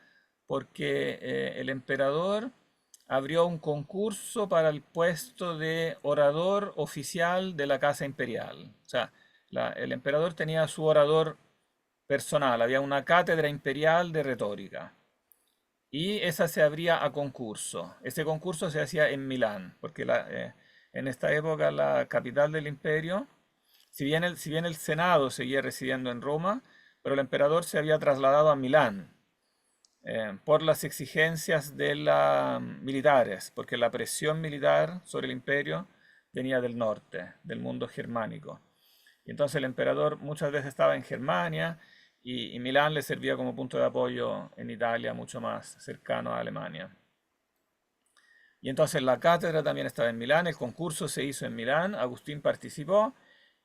porque el emperador abrió un concurso para el puesto de orador oficial de la Casa Imperial. O sea, el emperador tenía su orador personal, había una cátedra imperial de retórica. Y esa se abría a concurso. Ese concurso se hacía en Milán, porque en esta época la capital del imperio, si bien el Senado seguía residiendo en Roma, pero el emperador se había trasladado a Milán por las exigencias de militares, porque la presión militar sobre el imperio venía del norte, del mundo germánico. Y entonces el emperador muchas veces estaba en Germania y Milán le servía como punto de apoyo en Italia, mucho más cercano a Alemania. Y entonces la cátedra también estaba en Milán, el concurso se hizo en Milán, Agustín participó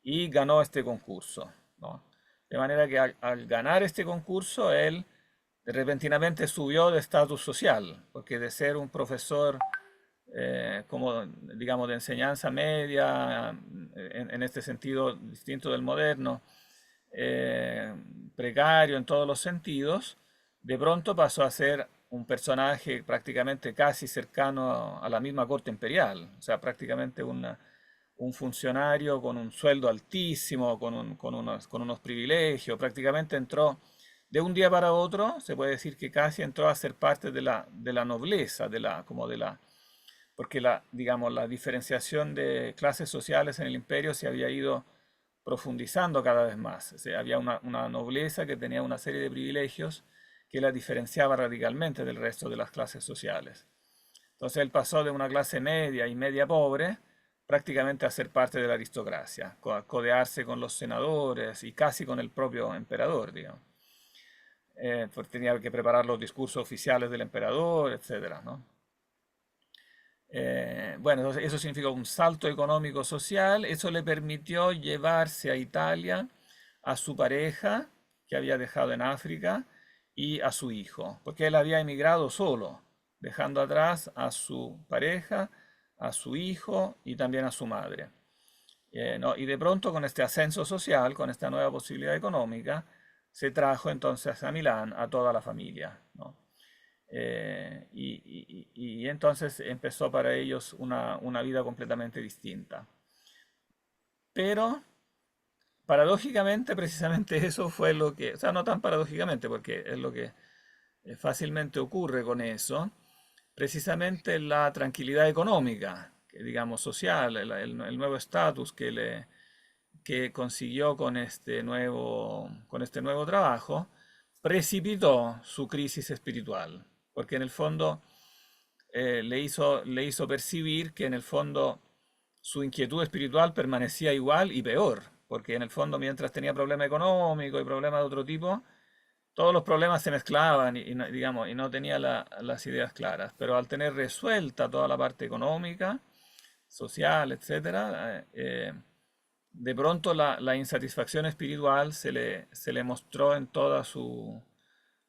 y ganó este concurso, ¿no? De manera que al ganar este concurso, él repentinamente subió de estatus social, porque de ser un profesor como digamos de enseñanza media, en este sentido distinto del moderno, eh, precario en todos los sentidos, de pronto pasó a ser un personaje prácticamente casi cercano a la misma corte imperial, o sea, prácticamente un funcionario con un sueldo altísimo, con unos privilegios, prácticamente entró de un día para otro, se puede decir que casi entró a ser parte de la nobleza, porque digamos, la diferenciación de clases sociales en el imperio se había ido profundizando cada vez más. O sea, había una nobleza que tenía una serie de privilegios que la diferenciaba radicalmente del resto de las clases sociales. Entonces él pasó de una clase media y media pobre prácticamente a ser parte de la aristocracia, a codearse con los senadores y casi con el propio emperador, digamos. Porque tenía que preparar los discursos oficiales del emperador, etcétera, ¿no? Bueno, entonces eso significó un salto económico social. Eso le permitió llevarse a Italia a su pareja que había dejado en África y a su hijo, porque él había emigrado solo, dejando atrás a su pareja, a su hijo y también a su madre. ¿No? Y de pronto con este ascenso social, con esta nueva posibilidad económica, se trajo entonces a Milán a toda la familia, ¿no? Y entonces empezó para ellos una vida completamente distinta. Pero paradójicamente, precisamente eso fue lo que, o sea, no tan paradójicamente, porque es lo que fácilmente ocurre con eso, precisamente la tranquilidad económica, que digamos social, el nuevo estatus que consiguió con este nuevo trabajo, precipitó su crisis espiritual, porque en el fondo le hizo percibir que en el fondo su inquietud espiritual permanecía igual y peor, porque en el fondo mientras tenía problemas económicos y problemas de otro tipo, todos los problemas se mezclaban digamos, y no tenía las ideas claras, pero al tener resuelta toda la parte económica, social, etcétera, de pronto la insatisfacción espiritual se le mostró en toda su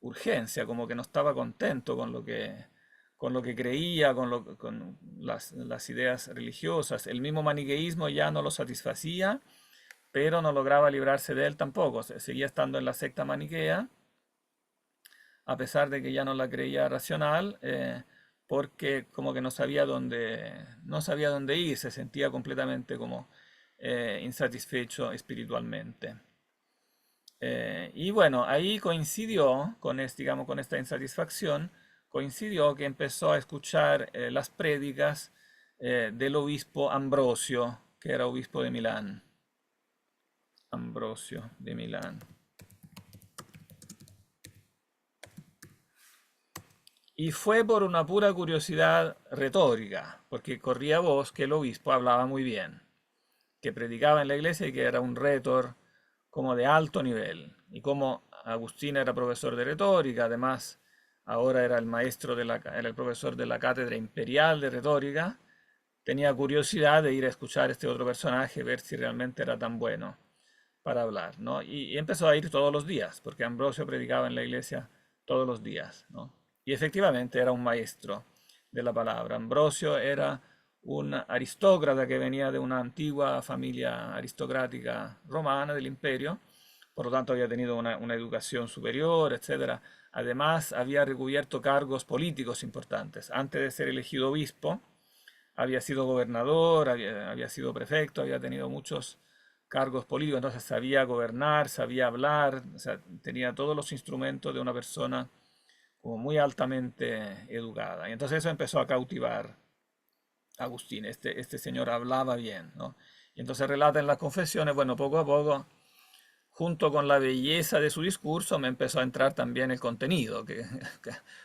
urgencia, como que no estaba contento con lo que creía, con las ideas religiosas. El mismo maniqueísmo ya no lo satisfacía, pero no lograba librarse de él tampoco. Seguía estando en la secta maniquea, a pesar de que ya no la creía racional, porque como que no sabía dónde ir, se sentía completamente como insatisfecho espiritualmente. Y bueno, ahí coincidió digamos, con esta insatisfacción, coincidió que empezó a escuchar las prédicas del obispo Ambrosio, que era obispo de Milán. Ambrosio de Milán. Y fue por una pura curiosidad retórica, porque corría voz que el obispo hablaba muy bien, que predicaba en la iglesia y que era un rétor como de alto nivel. Y como Agustín era profesor de retórica, además ahora era era el profesor de la cátedra imperial de retórica, tenía curiosidad de ir a escuchar a este otro personaje, ver si realmente era tan bueno para hablar, ¿no? Y empezó a ir todos los días, porque Ambrosio predicaba en la iglesia todos los días, ¿no? Y efectivamente era un maestro de la palabra. Ambrosio era un aristócrata que venía de una antigua familia aristocrática romana del imperio, por lo tanto había tenido una educación superior, etcétera. Además, había recubierto cargos políticos importantes. Antes de ser elegido obispo, había sido gobernador, había sido prefecto, había tenido muchos cargos políticos, entonces sabía gobernar, sabía hablar, o sea, tenía todos los instrumentos de una persona como muy altamente educada. Y entonces eso empezó a cautivar a Agustín. Este señor hablaba bien, ¿no? Y entonces relata en las confesiones, bueno, poco a poco, junto con la belleza de su discurso, me empezó a entrar también el contenido, que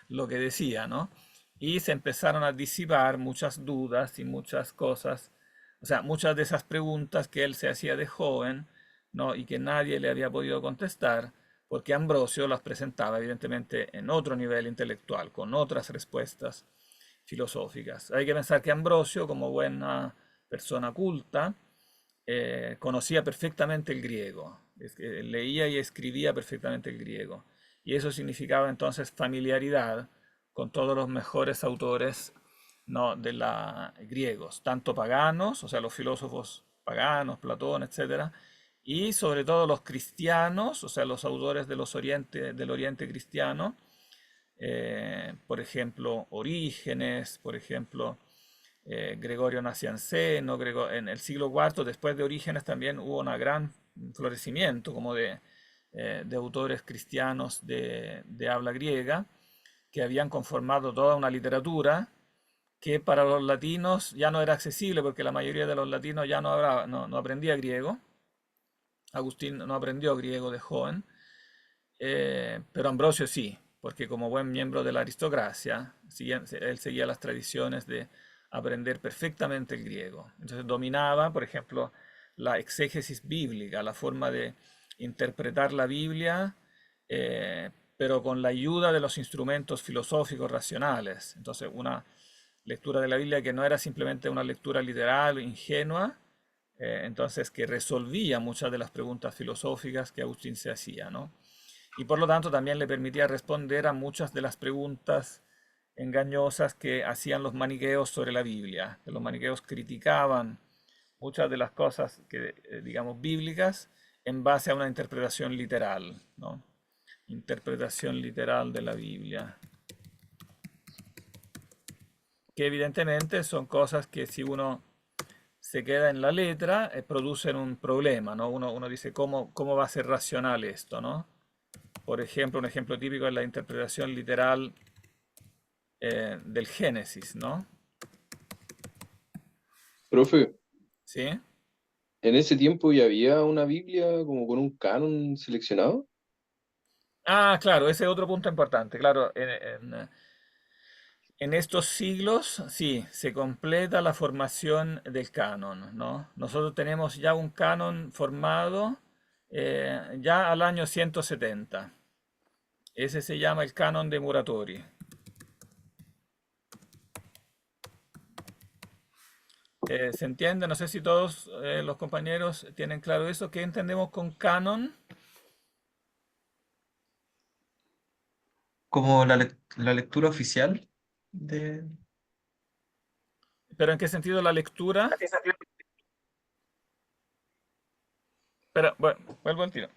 lo que decía, ¿no? Y se empezaron a disipar muchas dudas y muchas cosas, o sea, muchas de esas preguntas que él se hacía de joven, ¿no? Y que nadie le había podido contestar, porque Ambrosio las presentaba evidentemente en otro nivel intelectual, con otras respuestas filosóficas. Hay que pensar que Ambrosio, como buena persona culta, conocía perfectamente el griego, leía y escribía perfectamente el griego. Y eso significaba entonces familiaridad con todos los mejores autores, ¿no? de la griegos, tanto paganos, o sea, los filósofos paganos, Platón, etcétera, y sobre todo los cristianos, o sea, los autores de del Oriente cristiano, por ejemplo, Orígenes, por ejemplo, Gregorio Nacianceno, en el siglo IV, después de Orígenes, también hubo un gran florecimiento como de autores cristianos de habla griega que habían conformado toda una literatura que para los latinos ya no era accesible porque la mayoría de los latinos ya no aprendía griego. Agustín no aprendió griego de joven, pero Ambrosio sí, porque como buen miembro de la aristocracia, él seguía las tradiciones de aprender perfectamente el griego. Entonces dominaba, por ejemplo, la exégesis bíblica, la forma de interpretar la Biblia, pero con la ayuda de los instrumentos filosóficos racionales. Entonces, una lectura de la Biblia que no era simplemente una lectura literal, ingenua, entonces que resolvía muchas de las preguntas filosóficas que Agustín se hacía, ¿no? Y por lo tanto también le permitía responder a muchas de las preguntas engañosas que hacían los maniqueos sobre la Biblia. Que los maniqueos criticaban muchas de las cosas que, digamos, bíblicas en base a una interpretación literal, ¿no? Interpretación literal de la Biblia. Que evidentemente son cosas que si uno se queda en la letra, producen un problema, ¿no? Uno dice, ¿cómo va a ser racional esto, ¿no? Por ejemplo, un ejemplo típico es la interpretación literal del Génesis, ¿no? Profe, ¿Sí? en ese tiempo ya había una Biblia como con un canon seleccionado. Ah, claro, ese es otro punto importante. Claro, en estos siglos, sí, se completa la formación del canon, ¿no? Nosotros tenemos ya un canon formado ya al año 170. Ese se llama el canon de Muratori. ¿Se entiende? No sé si todos los compañeros tienen claro eso. ¿Qué entendemos con canon? Como la lectura oficial de... ¿Pero en qué sentido la lectura? Pero, bueno, vuelvo al tiro.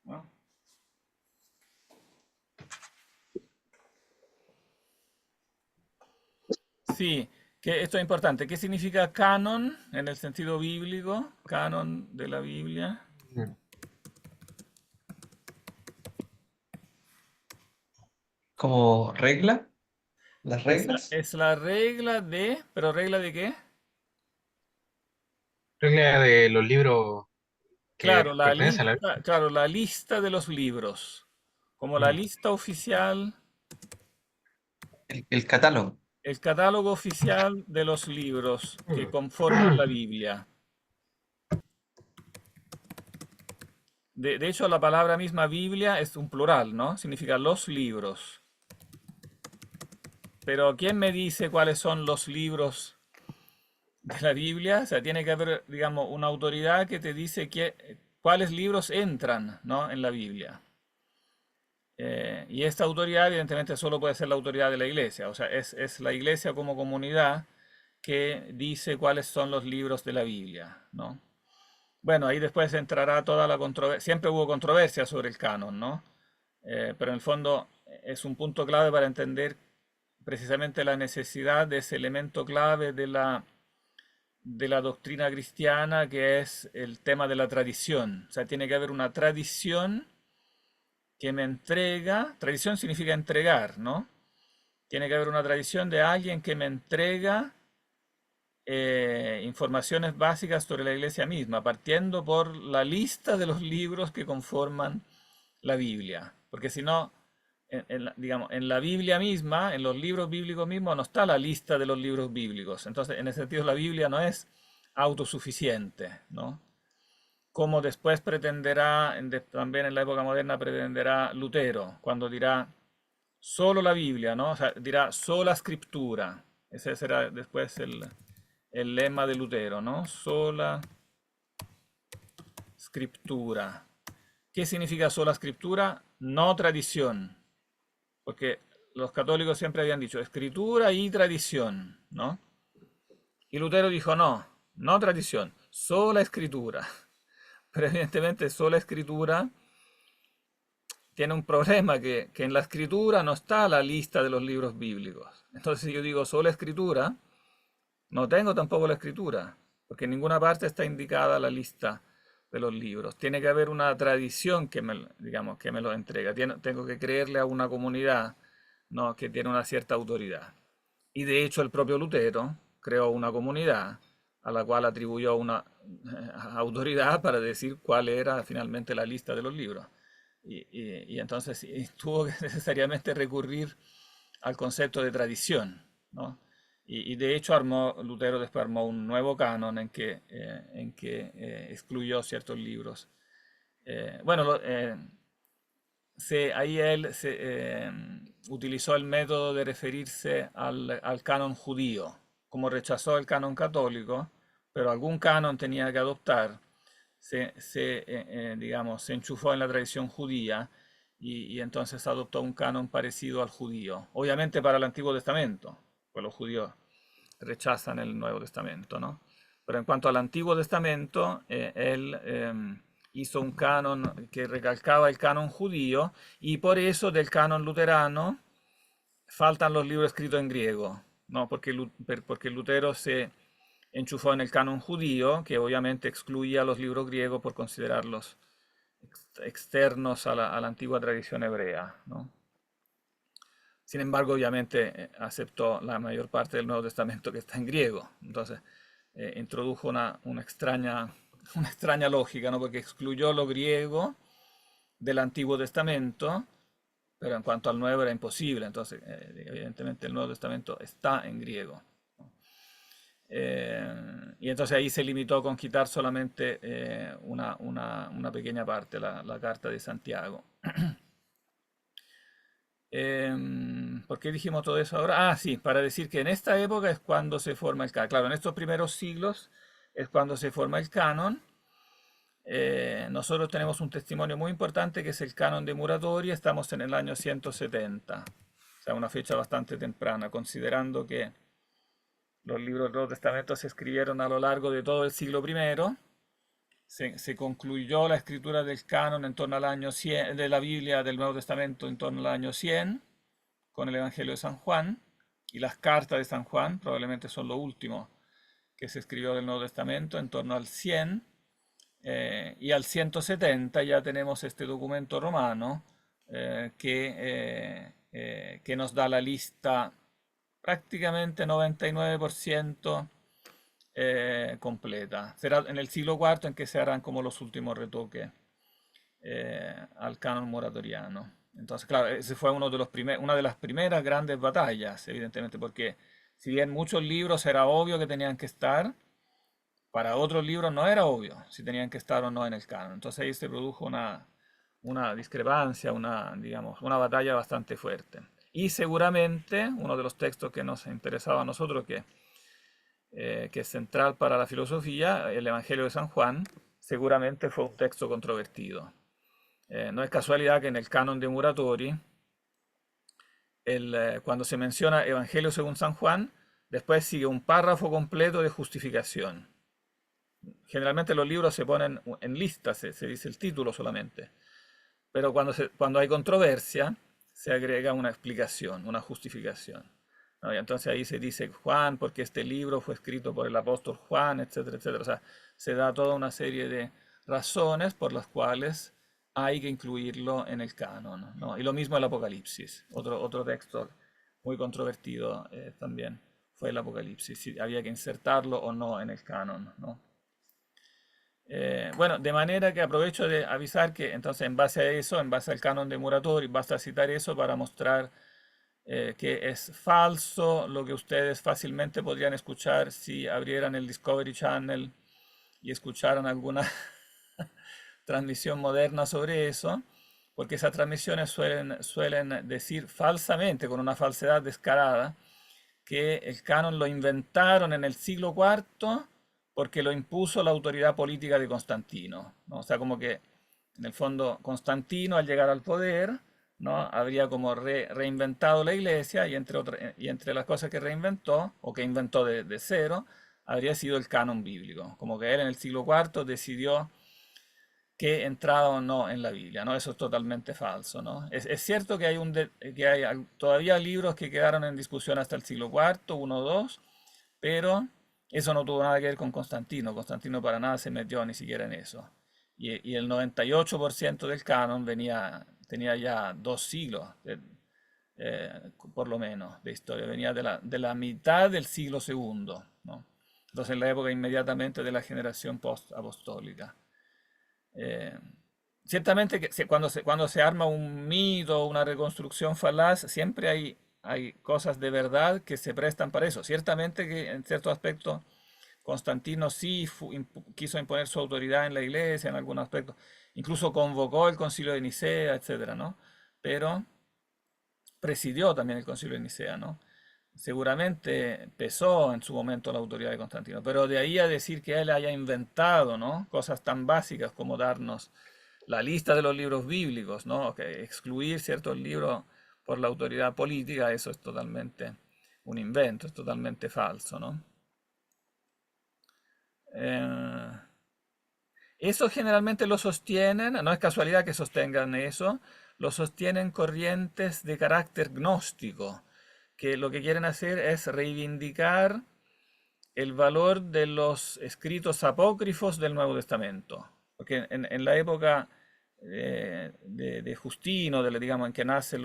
¿No? Sí, que esto es importante. ¿Qué significa canon en el sentido bíblico? Canon de la Biblia. Mm. como regla, las Es la, reglas. es la regla de, ¿pero regla de qué? Regla de los libros que Claro, la pertenecen a la lista, claro, la lista de los libros. Como la Biblia. lista oficial, El catálogo. el catálogo oficial de los libros que Mm. conforman la Biblia. De hecho, la palabra misma Biblia es un plural, ¿no? Significa los libros. Pero ¿quién me dice cuáles son los libros de la Biblia? O sea, tiene que haber, digamos, una autoridad que te dice cuáles libros entran, ¿no? En la Biblia. Y esta autoridad, evidentemente, solo puede ser la autoridad de la iglesia. O sea, es la iglesia como comunidad que dice cuáles son los libros de la Biblia, ¿no? Bueno, ahí después entrará toda la controversia. Siempre hubo controversia sobre el canon, ¿no? Pero en el fondo es un punto clave para entender precisamente la necesidad de ese elemento clave de la doctrina cristiana, que es el tema de la tradición. O sea, tiene que haber una tradición que me entrega. Tradición significa entregar, ¿no? Tiene que haber una tradición de alguien que me entrega informaciones básicas sobre la iglesia misma, partiendo por la lista de los libros que conforman la Biblia. Porque si no, digamos, en la Biblia misma, en los libros bíblicos mismos, no está la lista de los libros bíblicos. Entonces, en ese sentido, la Biblia no es autosuficiente, ¿no? Como después pretenderá, también en la época moderna, pretenderá Lutero, cuando dirá solo la Biblia, ¿no? O sea, dirá sola escritura. Ese será después el lema de Lutero, ¿no? Sola escritura. ¿Qué significa sola escritura? No tradición. Porque los católicos siempre habían dicho escritura y tradición, ¿no? Y Lutero dijo no, no tradición, sola escritura. Pero evidentemente sola escritura tiene un problema, que en la escritura no está la lista de los libros bíblicos. Entonces si yo digo sola escritura, no tengo tampoco la escritura, porque en ninguna parte está indicada la lista de los libros. Tiene que haber una tradición digamos, que me lo entrega. Tengo que creerle a una comunidad, ¿no? Que tiene una cierta autoridad. Y de hecho el propio Lutero creó una comunidad a la cual atribuyó una autoridad para decir cuál era finalmente la lista de los libros. Y entonces tuvo que necesariamente recurrir al concepto de tradición, ¿no? Y de hecho Lutero después armó un nuevo canon en que excluyó ciertos libros. Bueno, ahí él utilizó el método de referirse al canon judío. Como rechazó el canon católico, pero algún canon tenía que adoptar, digamos, se enchufó en la tradición judía y entonces adoptó un canon parecido al judío. Obviamente para el Antiguo Testamento, pues los judíos rechazan el Nuevo Testamento, ¿no? Pero en cuanto al Antiguo Testamento, él hizo un canon que recalcaba el canon judío y por eso del canon luterano faltan los libros escritos en griego, ¿no? Porque Lutero se enchufó en el canon judío, que obviamente excluía los libros griegos por considerarlos externos a la antigua tradición hebrea, ¿no? Sin embargo, obviamente aceptó la mayor parte del Nuevo Testamento que está en griego. Entonces, introdujo una extraña lógica, ¿no? Porque excluyó lo griego del Antiguo Testamento, pero en cuanto al Nuevo era imposible. Entonces, evidentemente el Nuevo Testamento está en griego. Y entonces ahí se limitó con quitar solamente una pequeña parte, la carta de Santiago. ¿Por qué dijimos todo eso ahora? Ah, sí, para decir que en esta época es cuando se forma el canon. Claro, en estos primeros siglos es cuando se forma el canon. Nosotros tenemos un testimonio muy importante que es el canon de Muratori. Estamos en el año 170, o sea, una fecha bastante temprana, considerando que los libros del Nuevo Testamento se escribieron a lo largo de todo el siglo I. Se concluyó la escritura del canon en torno al año 100, de la Biblia del Nuevo Testamento en torno al año 100, con el Evangelio de San Juan, y las cartas de San Juan probablemente son lo último que se escribió del Nuevo Testamento en torno al 100, y al 170 ya tenemos este documento romano que nos da la lista prácticamente 99% completa. Será en el siglo IV en que se harán como los últimos retoques al canon moratoriano. Entonces, claro, ese fue una de las primeras grandes batallas, evidentemente, porque si bien muchos libros era obvio que tenían que estar, para otros libros no era obvio si tenían que estar o no en el canon. Entonces ahí se produjo una discrepancia, digamos, una batalla bastante fuerte. Y seguramente uno de los textos que nos interesaba a nosotros, que es central para la filosofía, el Evangelio de San Juan, seguramente fue un texto controvertido. No es casualidad que en el canon de Muratori, cuando se menciona Evangelio según San Juan, después sigue un párrafo completo de justificación. Generalmente los libros se ponen en lista, se dice el título solamente, pero cuando hay controversia, se agrega una explicación, una justificación, ¿no? Y entonces ahí se dice Juan, porque este libro fue escrito por el apóstol Juan, etcétera, etcétera. O sea, se da toda una serie de razones por las cuales hay que incluirlo en el canon, ¿no? Y lo mismo el Apocalipsis, otro texto muy controvertido también fue el Apocalipsis, si había que insertarlo o no en el canon, ¿no? Bueno, de manera que aprovecho de avisar que entonces en base a eso, en base al canon de Muratori, basta citar eso para mostrar que es falso lo que ustedes fácilmente podrían escuchar si abrieran el Discovery Channel y escucharan alguna transmisión moderna sobre eso, porque esas transmisiones suelen decir falsamente, con una falsedad descarada, que el canon lo inventaron en el siglo IV porque lo impuso la autoridad política de Constantino, ¿no? O sea, como que en el fondo Constantino al llegar al poder, ¿no? Habría como reinventado la iglesia y entre las cosas que reinventó o que inventó de cero, habría sido el canon bíblico. Como que él en el siglo IV decidió que entraba o no en la Biblia, ¿no? Eso es totalmente falso, ¿no? Es cierto que hay todavía libros que quedaron en discusión hasta el siglo IV, uno o dos, pero eso no tuvo nada que ver con Constantino. Constantino para nada se metió ni siquiera en eso. Y el 98% del canon tenía ya 2 siglos, por lo menos, de historia. Venía de la mitad del siglo segundo, ¿no? Entonces, en la época inmediatamente de la generación post-apostólica. Eh, Ciertamente que cuando se arma un mito, una reconstrucción falaz, siempre hay cosas de verdad que se prestan para eso. Ciertamente que en cierto aspecto Constantino sí quiso imponer su autoridad en la iglesia en algún aspecto. Incluso convocó el concilio de Nicea, etcétera, ¿no? Pero presidió también el concilio de Nicea, ¿no? Seguramente pesó en su momento la autoridad de Constantino, pero de ahí a decir que él haya inventado, ¿no? Cosas tan básicas como darnos la lista de los libros bíblicos, ¿no? Que excluir ciertos libros por la autoridad política, eso es totalmente un invento, es totalmente falso, ¿no? Eh, Eso generalmente lo sostienen, no es casualidad que sostengan eso, lo sostienen corrientes de carácter gnóstico, que lo que quieren hacer es reivindicar el valor de los escritos apócrifos del Nuevo Testamento. Porque en la época de Justino, digamos, en que nacen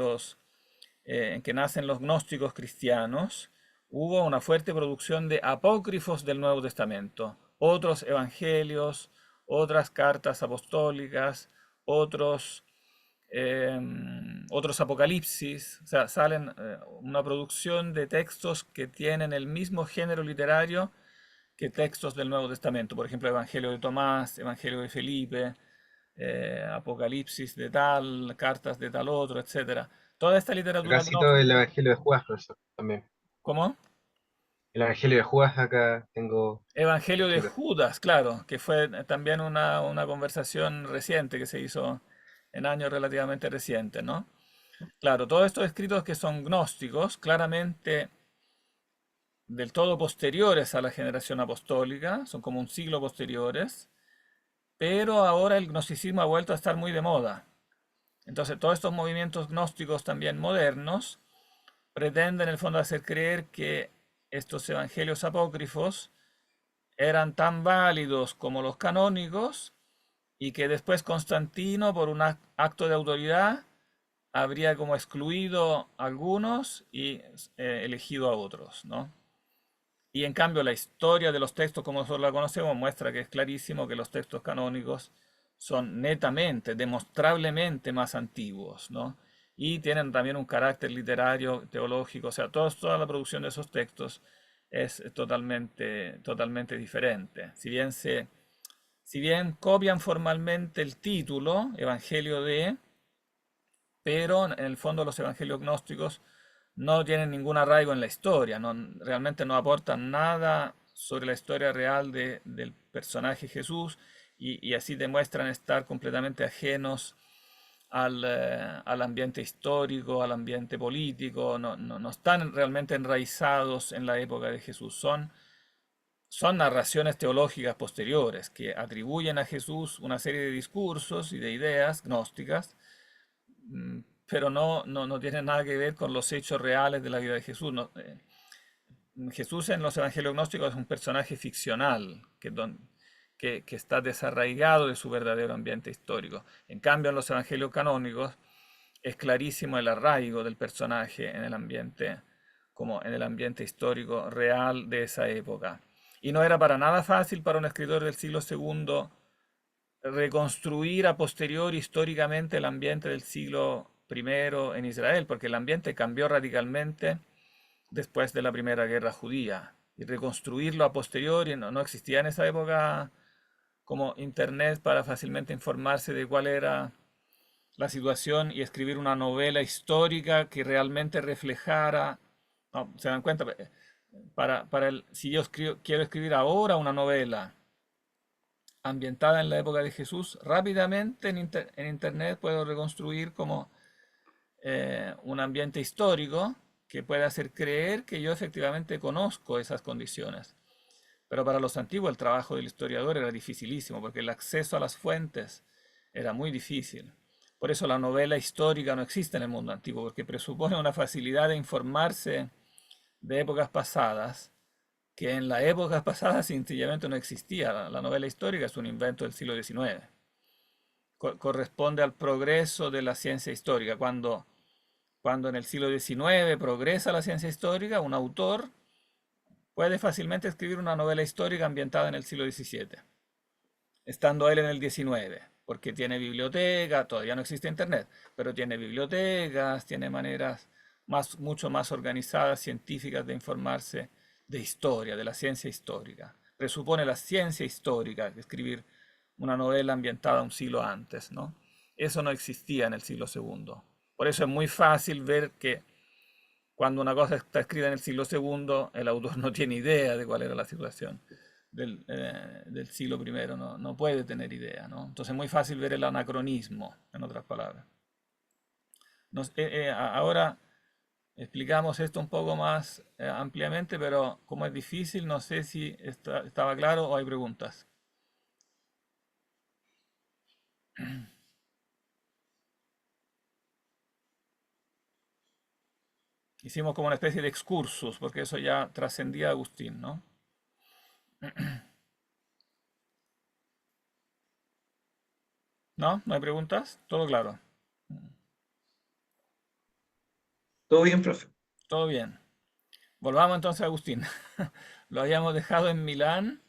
los gnósticos cristianos, hubo una fuerte producción de apócrifos del Nuevo Testamento, otros evangelios, otras cartas apostólicas, otros, eh, otros apocalipsis, o sea, salen una producción de textos que tienen el mismo género literario que textos del Nuevo Testamento, por ejemplo, Evangelio de Tomás, Evangelio de Felipe, Apocalipsis de tal, cartas de tal otro, etcétera. Toda esta literatura Acá cito el gnóstica, Evangelio de Judas, profesor, también. ¿cómo? El Evangelio de Judas acá tengo Evangelio de escrito. Judas, claro, que fue también una conversación reciente que se hizo en años relativamente recientes, ¿no? Claro, todos estos escritos que son gnósticos, claramente del todo posteriores a la generación apostólica, son como un siglo posteriores, pero ahora el gnosticismo ha vuelto a estar muy de moda. Entonces, todos estos movimientos gnósticos también modernos pretenden en el fondo hacer creer que estos evangelios apócrifos eran tan válidos como los canónicos y que después Constantino, por un acto de autoridad, habría como excluido a algunos y elegido a otros, ¿no? Y en cambio la historia de los textos como nosotros la conocemos muestra que es clarísimo que los textos canónicos son netamente, demostrablemente más antiguos, ¿no? Y tienen también un carácter literario, teológico, o sea, toda la producción de esos textos es totalmente diferente. Si bien copian formalmente el título, Evangelio de, pero en el fondo los evangelios gnósticos no tienen ningún arraigo en la historia, realmente no aportan nada sobre la historia real del personaje Jesús y así demuestran estar completamente ajenos al ambiente histórico, al ambiente político, no están realmente enraizados en la época de Jesús, son narraciones teológicas posteriores que atribuyen a Jesús una serie de discursos y de ideas gnósticas, pero no tienen nada que ver con los hechos reales de la vida de Jesús. Jesús en los evangelios gnósticos es un personaje ficcional que está desarraigado de su verdadero ambiente histórico. En cambio, en los evangelios canónicos es clarísimo el arraigo del personaje en el ambiente, como en el ambiente histórico real de esa época. Y no era para nada fácil para un escritor del siglo II reconstruir a posteriori históricamente el ambiente del siglo I en Israel, porque el ambiente cambió radicalmente después de la Primera Guerra Judía. Y reconstruirlo a posteriori, no existía en esa época como internet para fácilmente informarse de cuál era la situación y escribir una novela histórica que realmente reflejara. No, ¿se dan cuenta? Si yo quiero escribir ahora una novela ambientada en la época de Jesús, rápidamente en internet puedo reconstruir como un ambiente histórico que pueda hacer creer que yo efectivamente conozco esas condiciones. Pero para los antiguos el trabajo del historiador era dificilísimo, porque el acceso a las fuentes era muy difícil. Por eso la novela histórica no existe en el mundo antiguo, porque presupone una facilidad de informarse de épocas pasadas, que en las épocas pasadas sencillamente no existía. La novela histórica es un invento del siglo XIX. Corresponde al progreso de la ciencia histórica. Cuando en el siglo XIX progresa la ciencia histórica, un autor puede fácilmente escribir una novela histórica ambientada en el siglo XVII, estando él en el XIX, porque tiene biblioteca, todavía no existe internet, pero tiene bibliotecas, tiene maneras mucho más organizadas, científicas de informarse de historia, de la ciencia histórica. Presupone la ciencia histórica escribir una novela ambientada un siglo antes, ¿no? Eso no existía en el siglo II. Por eso es muy fácil ver que cuando una cosa está escrita en el siglo II, el autor no tiene idea de cuál era la situación del siglo I, no puede tener idea, ¿no? Entonces es muy fácil ver el anacronismo, en otras palabras. Ahora explicamos esto un poco más ampliamente, pero como es difícil, no sé si estaba claro o hay preguntas. Hicimos como una especie de excursus, porque eso ya trascendía a Agustín, ¿no? ¿No? ¿No hay preguntas? Todo claro. Todo bien, profe. Todo bien. Volvamos entonces a Agustín. Lo habíamos dejado en Milán,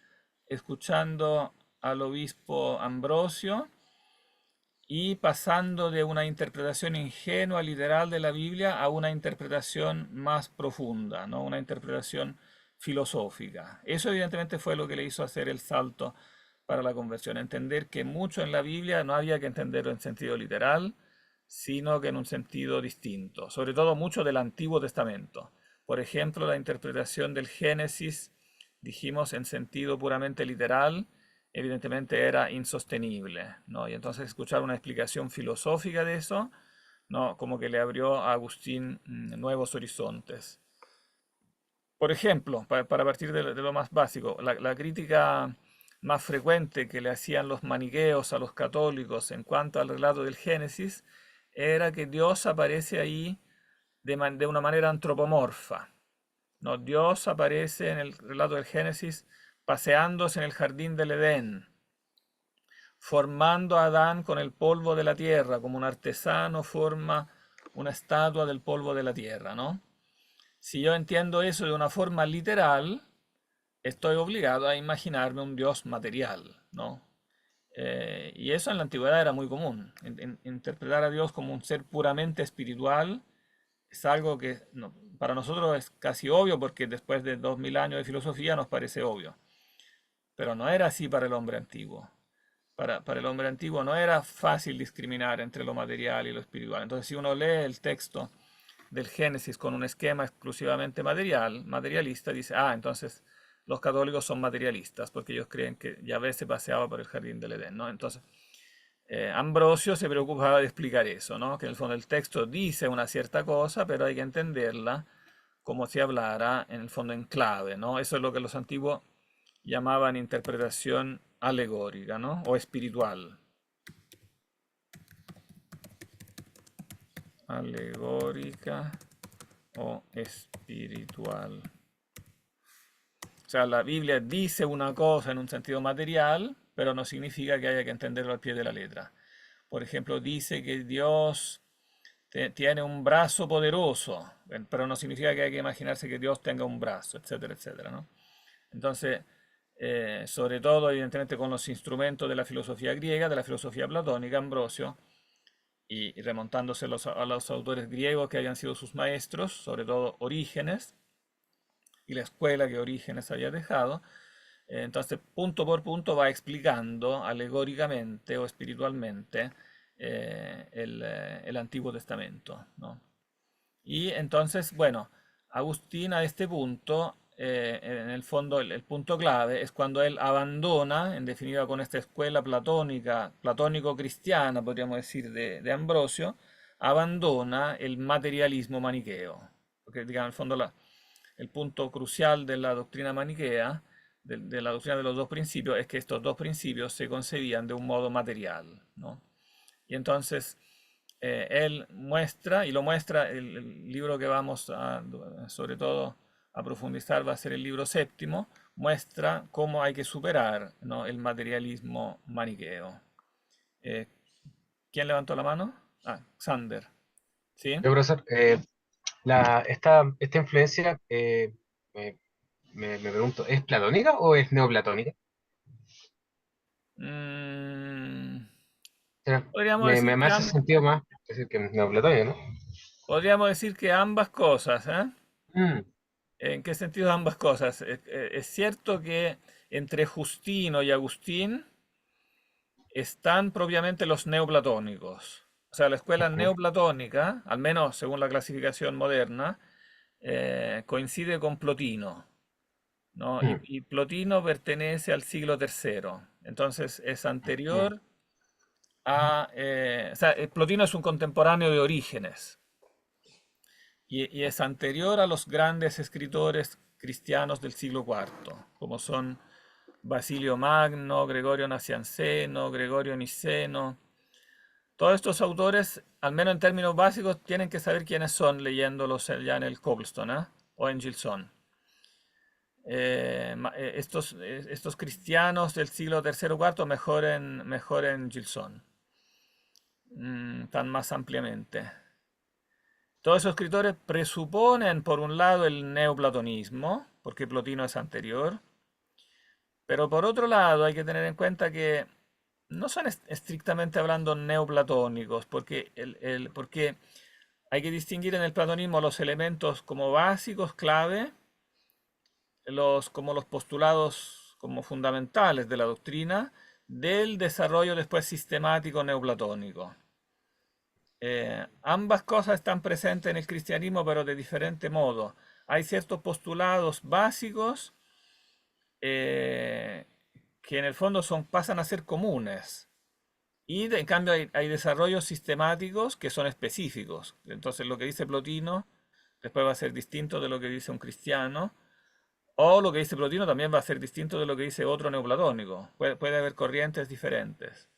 escuchando al obispo Ambrosio y pasando de una interpretación ingenua, literal de la Biblia a una interpretación más profunda, ¿no? Una interpretación filosófica. Eso evidentemente fue lo que le hizo hacer el salto para la conversión, entender que mucho en la Biblia no había que entenderlo en sentido literal, sino que en un sentido distinto, sobre todo mucho del Antiguo Testamento. Por ejemplo, la interpretación del Génesis, dijimos en sentido puramente literal, evidentemente era insostenible, ¿no? Y entonces escuchar una explicación filosófica de eso, ¿no? Como que le abrió a Agustín nuevos horizontes. Por ejemplo, para partir de lo más básico, la crítica más frecuente que le hacían los maniqueos a los católicos en cuanto al relato del Génesis era que Dios aparece ahí de una manera antropomorfa, ¿no? Dios aparece en el relato del Génesis paseándose en el jardín del Edén, formando a Adán con el polvo de la tierra, como un artesano forma una estatua del polvo de la tierra, ¿no? Si yo entiendo eso de una forma literal, estoy obligado a imaginarme un Dios material, ¿no? Y eso en la antigüedad era muy común, interpretar a Dios como un ser puramente espiritual es algo que para nosotros es casi obvio porque después de 2000 años de filosofía nos parece obvio, pero no era así para el hombre antiguo. Para el hombre antiguo no era fácil discriminar entre lo material y lo espiritual. Entonces, si uno lee el texto del Génesis con un esquema exclusivamente materialista, dice, entonces los católicos son materialistas, porque ellos creen que Yahvé se paseaba por el jardín del Edén, ¿no? Entonces, Ambrosio se preocupaba de explicar eso, ¿no? Que en el fondo el texto dice una cierta cosa, pero hay que entenderla como si hablara en el fondo en clave, ¿no? Eso es lo que los antiguos llamaban interpretación alegórica, ¿no? O espiritual. Alegórica o espiritual. O sea, la Biblia dice una cosa en un sentido material, pero no significa que haya que entenderlo al pie de la letra. Por ejemplo, dice que Dios tiene un brazo poderoso, pero no significa que hay que imaginarse que Dios tenga un brazo, etcétera, etcétera, ¿no? Entonces, sobre todo, evidentemente, con los instrumentos de la filosofía griega, de la filosofía platónica, Ambrosio, y remontándose a los autores griegos que habían sido sus maestros, sobre todo Orígenes, y la escuela que Orígenes había dejado, entonces punto por punto va explicando alegóricamente o espiritualmente el Antiguo Testamento, ¿no? Y entonces, bueno, Agustín a este punto, en el fondo el punto clave es cuando él abandona, en definitiva con esta escuela platónica, platónico-cristiana, podríamos decir, de Ambrosio, abandona el materialismo maniqueo. Porque, digamos, en el fondo el punto crucial de la doctrina maniquea, de la doctrina de los dos principios, es que estos dos principios se concebían de un modo material, ¿no? Y entonces él muestra, y lo muestra el libro que vamos sobre todo a profundizar, va a ser el libro séptimo, muestra cómo hay que superar, ¿no?, el materialismo maniqueo. Eh, ¿Quién levantó la mano? Xander. ¿Sí? Yo, profesor, esta influencia, me, me pregunto, ¿es platónica o es neoplatónica? Mm, O sea, podríamos decir me que hace sentido más decir que es neoplatónica, ¿no? podríamos decir que ambas cosas, ¿eh? Mm, ¿En qué sentido ambas cosas? Es cierto que entre Justino y Agustín están propiamente los neoplatónicos. O sea, la escuela ujú, neoplatónica, al menos según la clasificación moderna, coincide con Plotino, ¿no? mm, Y Plotino pertenece al siglo III. Entonces es mm, anterior o sea, Plotino es un contemporáneo de Orígenes y es anterior a los grandes escritores cristianos del siglo IV, como son Basilio Magno, Gregorio Nacianceno, Gregorio Niceno. Todos estos autores, al menos en términos básicos, tienen que saber quiénes son leyéndolos ya en el Cobblestone, o en Gilson. Estos cristianos del siglo III o IV mejor en Gilson, tan más ampliamente. Todos esos escritores presuponen, por un lado, el neoplatonismo, porque Plotino es anterior, pero por otro lado hay que tener en cuenta que no son estrictamente hablando neoplatónicos, porque hay que distinguir en el platonismo los elementos como básicos, clave, como los postulados como fundamentales de la doctrina, del desarrollo después sistemático neoplatónico. Ambas cosas están presentes en el cristianismo, pero de diferente modo. Hay ciertos postulados básicos eh, que en el fondo pasan a ser comunes. Y en cambio hay desarrollos sistemáticos que son específicos. Entonces lo que dice Plotino después va a ser distinto de lo que dice un cristiano. O lo que dice Plotino también va a ser distinto de lo que dice otro neoplatónico. Puede haber corrientes diferentes.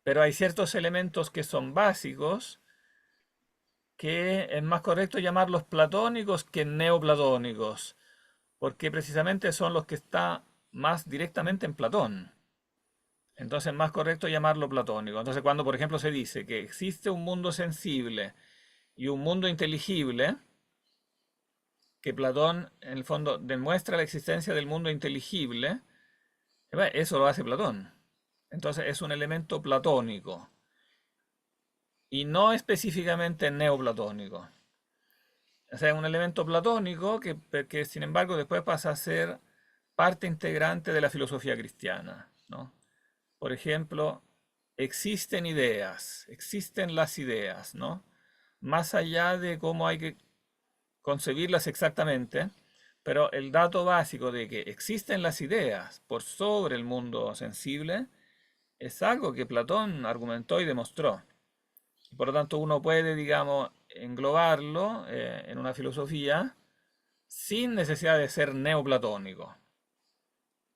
Pero hay ciertos elementos que son básicos que es más correcto llamarlos platónicos que neoplatónicos, porque precisamente son los que están más directamente en Platón. Entonces es más correcto llamarlo platónico. Entonces cuando, por ejemplo, se dice que existe un mundo sensible y un mundo inteligible, que Platón en el fondo demuestra la existencia del mundo inteligible, eso lo hace Platón. Entonces es un elemento platónico y no específicamente neoplatónico. O sea, es un elemento platónico que sin embargo después pasa a ser parte integrante de la filosofía cristiana, ¿no? Por ejemplo, existen ideas, existen las ideas, ¿no? Más allá de cómo hay que concebirlas exactamente, pero el dato básico de que existen las ideas por sobre el mundo sensible es algo que Platón argumentó y demostró. Por lo tanto, uno puede, digamos, englobarlo en una filosofía sin necesidad de ser neoplatónico.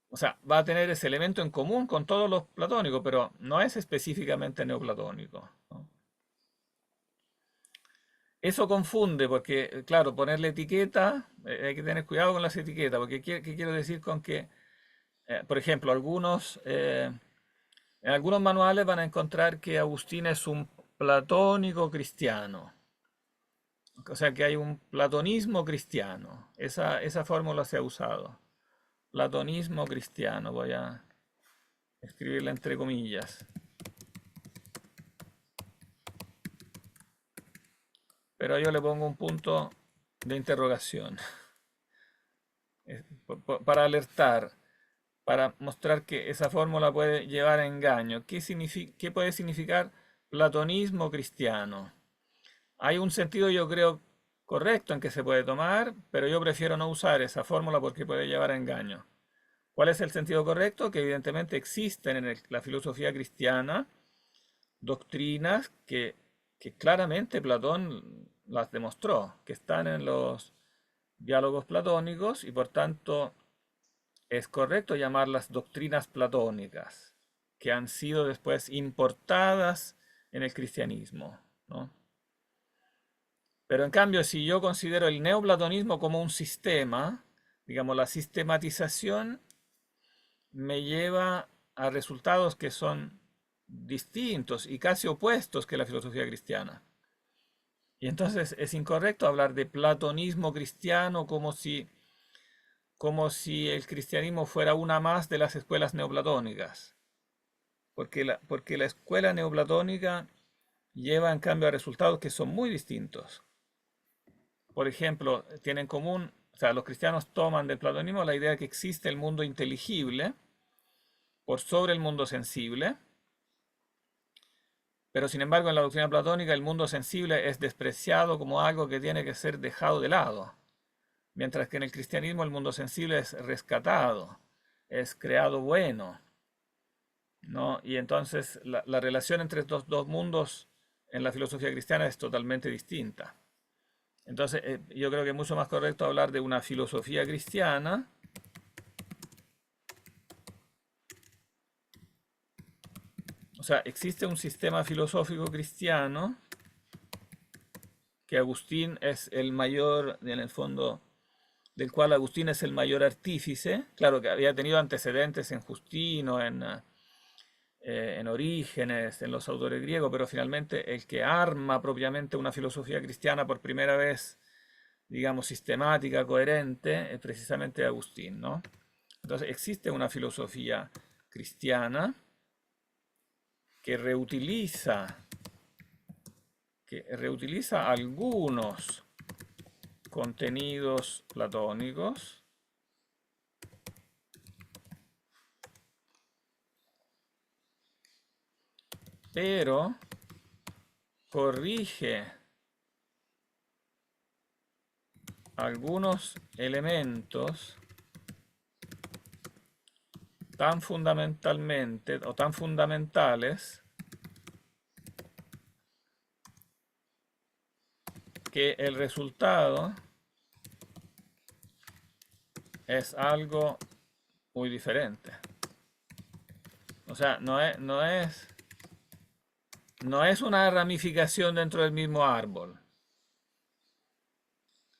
O sea, va a tener ese elemento en común con todos los platónicos, pero no es específicamente neoplatónico, ¿no? Eso confunde porque, claro, ponerle etiqueta, hay que tener cuidado con las etiquetas, porque ¿qué quiero decir con que, por ejemplo, en algunos manuales van a encontrar que Agustín es un platónico cristiano? O sea que hay un platonismo cristiano. Esa fórmula se ha usado. Platonismo cristiano. Voy a escribirla entre comillas. Pero yo le pongo un punto de interrogación. Para alertar, para mostrar que esa fórmula puede llevar a engaño. ¿Qué puede significar platonismo cristiano? Hay un sentido, yo creo, correcto en que se puede tomar, pero yo prefiero no usar esa fórmula porque puede llevar a engaño. ¿Cuál es el sentido correcto? Que evidentemente existen en la filosofía cristiana doctrinas que claramente Platón las demostró, que están en los diálogos platónicos y por tanto es correcto llamarlas doctrinas platónicas, que han sido después importadas en el cristianismo, ¿no? Pero en cambio, si yo considero el neoplatonismo como un sistema, digamos, la sistematización me lleva a resultados que son distintos y casi opuestos que la filosofía cristiana. Y entonces es incorrecto hablar de platonismo cristiano como si el cristianismo fuera una más de las escuelas neoplatónicas. Porque la escuela neoplatónica lleva en cambio a resultados que son muy distintos. Por ejemplo, tienen en común, o sea, los cristianos toman del platonismo la idea de que existe el mundo inteligible por sobre el mundo sensible, pero sin embargo en la doctrina platónica el mundo sensible es despreciado como algo que tiene que ser dejado de lado, mientras que en el cristianismo el mundo sensible es rescatado, es creado bueno, ¿no? Y entonces la relación entre estos dos mundos en la filosofía cristiana es totalmente distinta. Entonces, yo creo que es mucho más correcto hablar de una filosofía cristiana o sea, existe un sistema filosófico cristiano que Agustín es el mayor, en el fondo, del cual Agustín es el mayor artífice. Claro que había tenido antecedentes en Justino, en Orígenes, en los autores griegos, pero finalmente el que arma propiamente una filosofía cristiana por primera vez, digamos, sistemática, coherente, es precisamente Agustín, ¿no? Entonces existe una filosofía cristiana que reutiliza algunos contenidos platónicos, pero corrige algunos elementos tan fundamentalmente o tan fundamentales que el resultado es algo muy diferente. O sea, no es una ramificación dentro del mismo árbol.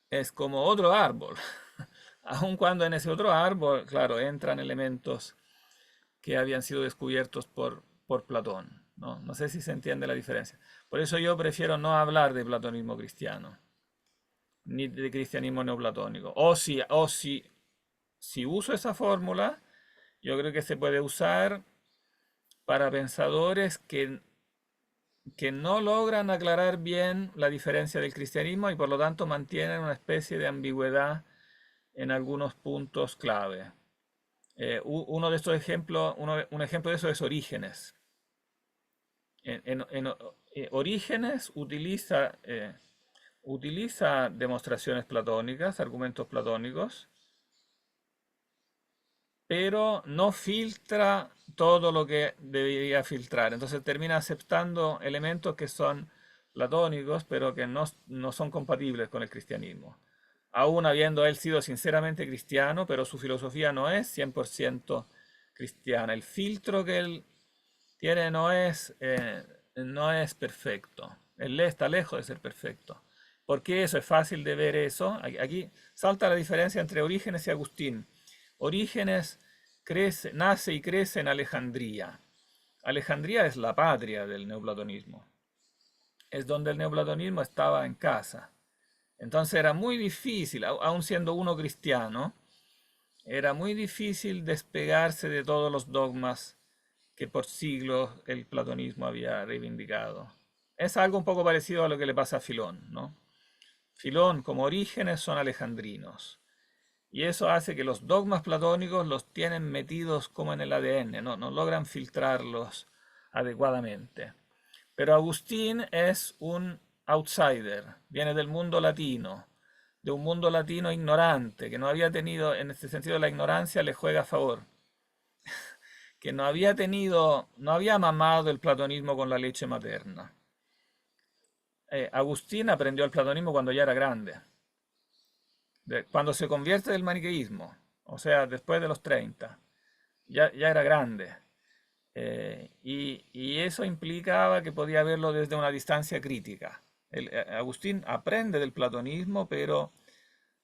Es como otro árbol. Aun cuando en ese otro árbol, claro, entran elementos que habían sido descubiertos por Platón, ¿no? No sé si se entiende la diferencia. Por eso yo prefiero no hablar de platonismo cristiano, ni de cristianismo neoplatónico. Si uso esa fórmula, yo creo que se puede usar para pensadores que que no logran aclarar bien la diferencia del cristianismo y por lo tanto mantienen una especie de ambigüedad en algunos puntos clave. Uno de estos ejemplos, un ejemplo de eso es Orígenes. Orígenes utiliza demostraciones platónicas, argumentos platónicos, pero no filtra todo lo que debería filtrar. Entonces termina aceptando elementos que son platónicos, pero que no son compatibles con el cristianismo. Aún habiendo él sido sinceramente cristiano, pero su filosofía no es 100% cristiana. El filtro que él tiene no es perfecto. Él está lejos de ser perfecto. ¿Por qué eso? Es fácil de ver eso. Aquí salta la diferencia entre Orígenes y Agustín. Orígenes nace y crece en Alejandría. Alejandría es la patria del neoplatonismo. Es donde el neoplatonismo estaba en casa. Entonces era muy difícil, aun siendo uno cristiano, era muy difícil despegarse de todos los dogmas que por siglos el platonismo había reivindicado. Es algo un poco parecido a lo que le pasa a Filón, ¿no? Filón, como Orígenes, son alejandrinos. Y eso hace que los dogmas platónicos los tienen metidos como en el ADN, no logran filtrarlos adecuadamente. Pero Agustín es un outsider, viene del mundo latino, de un mundo latino ignorante, que no había tenido, en este sentido la ignorancia le juega a favor, que no había mamado el platonismo con la leche materna. Agustín aprendió el platonismo cuando ya era grande, cuando se convierte del maniqueísmo, o sea, después de los 30, ya era grande. Y eso implicaba que podía verlo desde una distancia crítica. Agustín aprende del platonismo, pero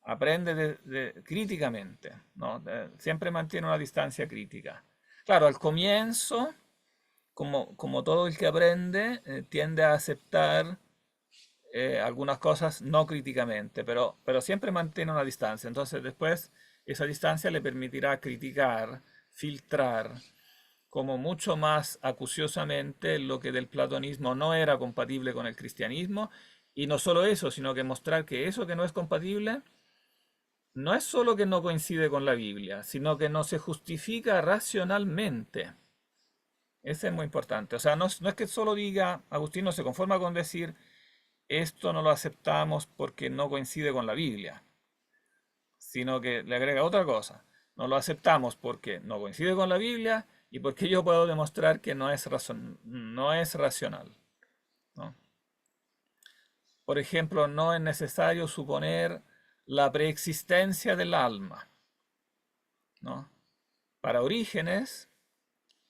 aprende críticamente, ¿no? Siempre mantiene una distancia crítica. Claro, al comienzo, como todo el que aprende, tiende a aceptar algunas cosas no críticamente, pero siempre mantiene una distancia. Entonces después esa distancia le permitirá criticar, filtrar, como mucho más acuciosamente lo que del platonismo no era compatible con el cristianismo, y no solo eso, sino que mostrar que eso que no es compatible no es solo que no coincide con la Biblia, sino que no se justifica racionalmente. Eso es muy importante. O sea, no es que solo diga, Agustín no se conforma con decir, esto no lo aceptamos porque no coincide con la Biblia, sino que le agrega otra cosa. No lo aceptamos porque no coincide con la Biblia y porque yo puedo demostrar que no es racional, ¿no? Por ejemplo, no es necesario suponer la preexistencia del alma, ¿no? Para Orígenes,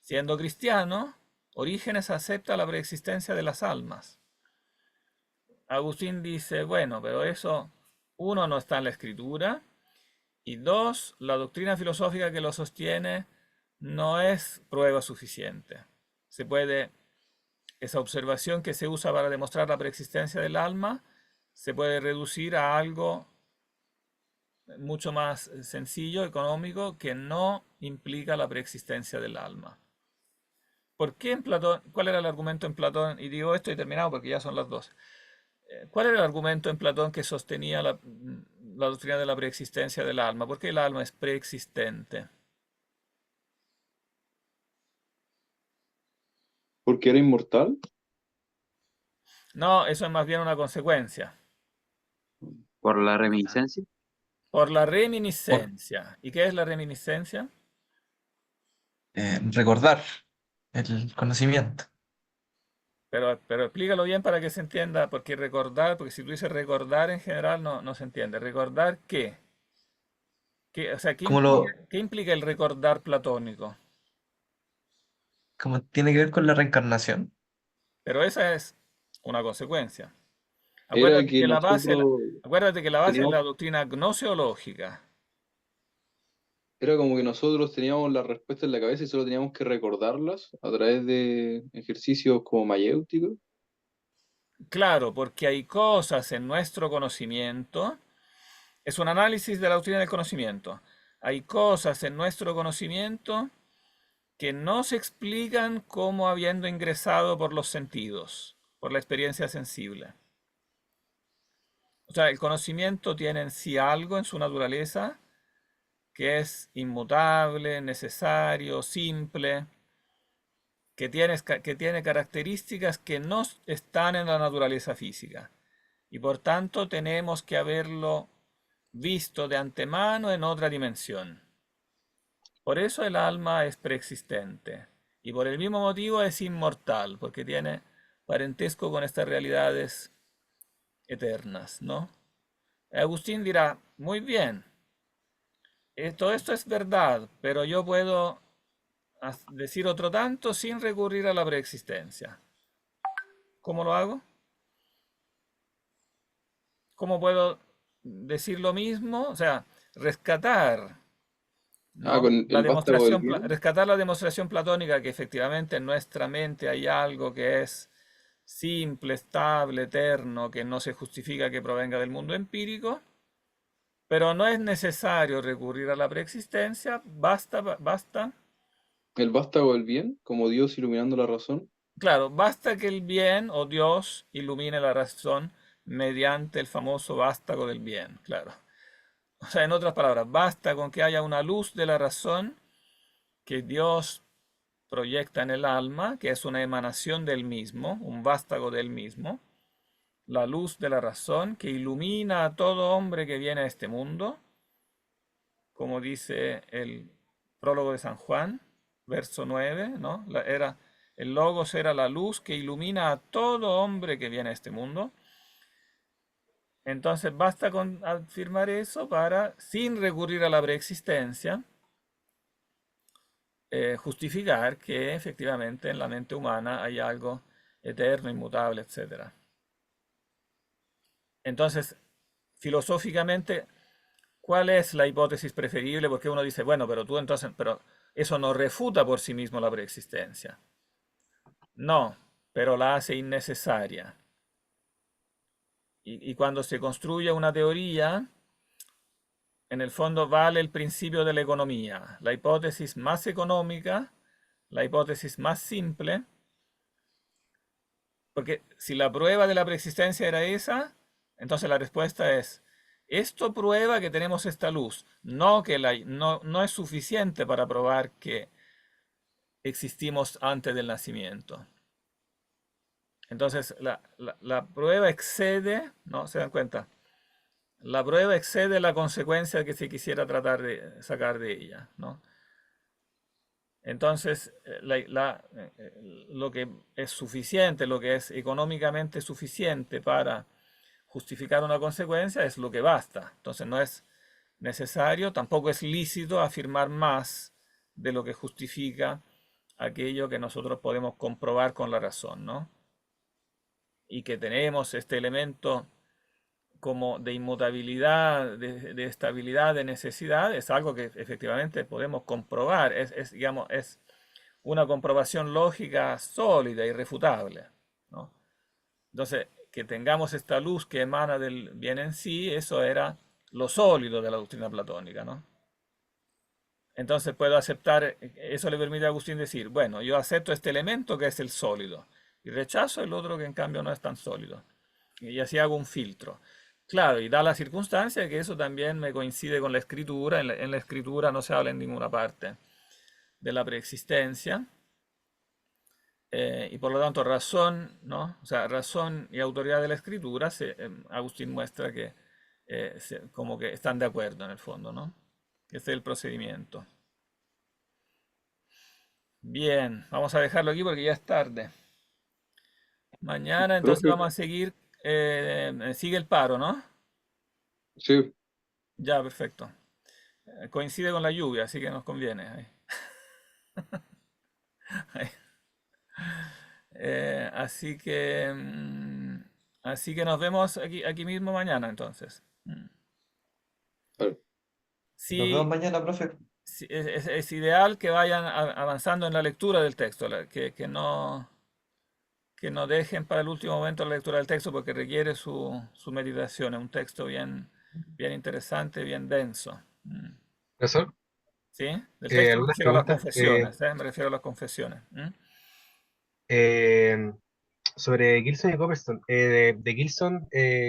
siendo cristiano, Orígenes acepta la preexistencia de las almas. Agustín dice, bueno, pero eso, uno, no está en la escritura, y dos, la doctrina filosófica que lo sostiene no es prueba suficiente. Esa observación que se usa para demostrar la preexistencia del alma se puede reducir a algo mucho más sencillo, económico, que no implica la preexistencia del alma. ¿Por qué en Platón? ¿Cuál era el argumento en Platón? Y digo esto y terminado porque ya son las 2. ¿Cuál era el argumento en Platón que sostenía la doctrina de la preexistencia del alma? ¿Por qué el alma es preexistente? Porque era inmortal. No, eso es más bien una consecuencia. Por la reminiscencia. Por la Por reminiscencia. ¿Y qué es la reminiscencia? recordar el conocimiento. Pero explícalo bien para que se entienda, porque porque si tú dices recordar en general no se entiende. ¿Recordar qué? O sea, Como lo, qué implica el recordar platónico? como tiene que ver con la reencarnación. Pero esa es una consecuencia. Era Acuérdate que que nosotros acuérdate que la base es teníamos, la doctrina gnoseológica. era como que nosotros teníamos las respuestas en la cabeza y solo teníamos que recordarlas a través de ejercicios como mayéuticos. Claro, porque hay cosas en nuestro conocimiento, es un análisis de la doctrina del conocimiento. Hay cosas en nuestro conocimiento que no se explican como habiendo ingresado por los sentidos. por la experiencia sensible. O sea, el conocimiento tiene en sí algo en su naturaleza que es inmutable, necesario, simple, que tiene características que no están en la naturaleza física. Y por tanto tenemos que haberlo visto de antemano en otra dimensión. Por eso el alma es preexistente. Y por el mismo motivo es inmortal, porque tiene parentesco con estas realidades eternas, ¿no? Agustín dirá, muy bien, todo esto es verdad, pero yo puedo decir otro tanto sin recurrir a la preexistencia. ¿Cómo lo hago? ¿Cómo puedo decir lo mismo? O sea, rescatar, ¿no? Con el vástago del bien. Rescatar la demostración platónica que efectivamente en nuestra mente hay algo que es simple, estable, eterno, que no se justifica que provenga del mundo empírico, pero no es necesario recurrir a la preexistencia, basta, El vástago del bien, como Dios iluminando la razón. claro, basta que el bien o Dios ilumine la razón mediante el famoso vástago del bien, claro. O sea, en otras palabras, basta con que haya una luz de la razón que Dios proyecta en el alma, que es una emanación del mismo, un vástago del mismo, la luz de la razón que ilumina a todo hombre que viene a este mundo, como dice el prólogo de San Juan, verso 9, ¿no? El Logos era la luz que ilumina a todo hombre que viene a este mundo. Entonces basta con afirmar eso para, sin recurrir a la preexistencia, justificar que efectivamente en la mente humana hay algo eterno, inmutable, etc. Entonces, filosóficamente, ¿cuál es la hipótesis preferible? Porque uno dice, bueno, pero eso no refuta por sí mismo la preexistencia. No, pero la hace innecesaria. Y cuando se construye una teoría, en el fondo vale el principio de la economía. La hipótesis más económica, la hipótesis más simple, porque si la prueba de la preexistencia era esa, entonces la respuesta es, esto prueba que tenemos esta luz, no es suficiente para probar que existimos antes del nacimiento. Entonces la prueba excede, ¿no? ¿Se dan cuenta? La prueba excede la consecuencia que se quisiera tratar de sacar de ella, ¿no? Entonces, lo que es suficiente, lo que es económicamente suficiente para justificar una consecuencia es lo que basta. Entonces, no es necesario, tampoco es lícito afirmar más de lo que justifica aquello que nosotros podemos comprobar con la razón, ¿no? Y que tenemos este elemento como de inmutabilidad, de estabilidad, de necesidad, es algo que efectivamente podemos comprobar, digamos, es una comprobación lógica sólida, irrefutable, ¿no? Entonces, que tengamos esta luz que emana del bien en sí, eso era lo sólido de la doctrina platónica, ¿no? Entonces puedo aceptar, eso le permite a Agustín decir, bueno, yo acepto este elemento que es el sólido y rechazo el otro que en cambio no es tan sólido. Y así hago un filtro. Claro, y da la circunstancia que eso también me coincide con la escritura. En la escritura no se habla en ninguna parte de la preexistencia. Y por lo tanto, razón, ¿no? O sea, razón y autoridad de la escritura, Agustín muestra que como que están de acuerdo en el fondo, ¿no? Este es el procedimiento. Bien, vamos a dejarlo aquí porque ya es tarde. Mañana entonces Profe, vamos a seguir, sigue el paro, ¿no? sí, Ya, perfecto. Coincide con la lluvia, así que nos conviene. Ahí. Ahí. Así que nos vemos aquí mismo mañana entonces. claro. Nos vemos Sí, mañana, profe. sí, es ideal que vayan avanzando en la lectura del texto, que no dejen para el último momento la lectura del texto porque requiere su meditación. Es un texto bien interesante, bien denso. Profesor, ¿Sí? Del texto me algunas refiero a las preguntas. confesiones, ¿eh? Me refiero a las confesiones. Eh, Sobre Gilson y Copperstone. De Gilson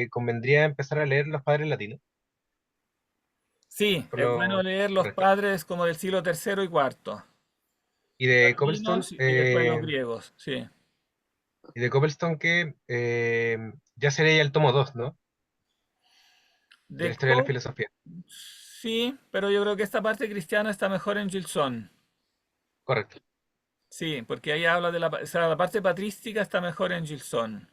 convendría empezar a leer Los Padres Latinos. Sí, Por es bueno lo leer los correcto. padres como del siglo tercero y cuarto, Y de Copperstone, latinos y después los griegos, sí. que ya sería el tomo 2, ¿no? De la De historia de la Co- filosofía. sí, pero yo creo que esta parte cristiana está mejor en Gilson. Correcto, Sí, porque ahí habla de o sea, la parte patrística está mejor en Gilson.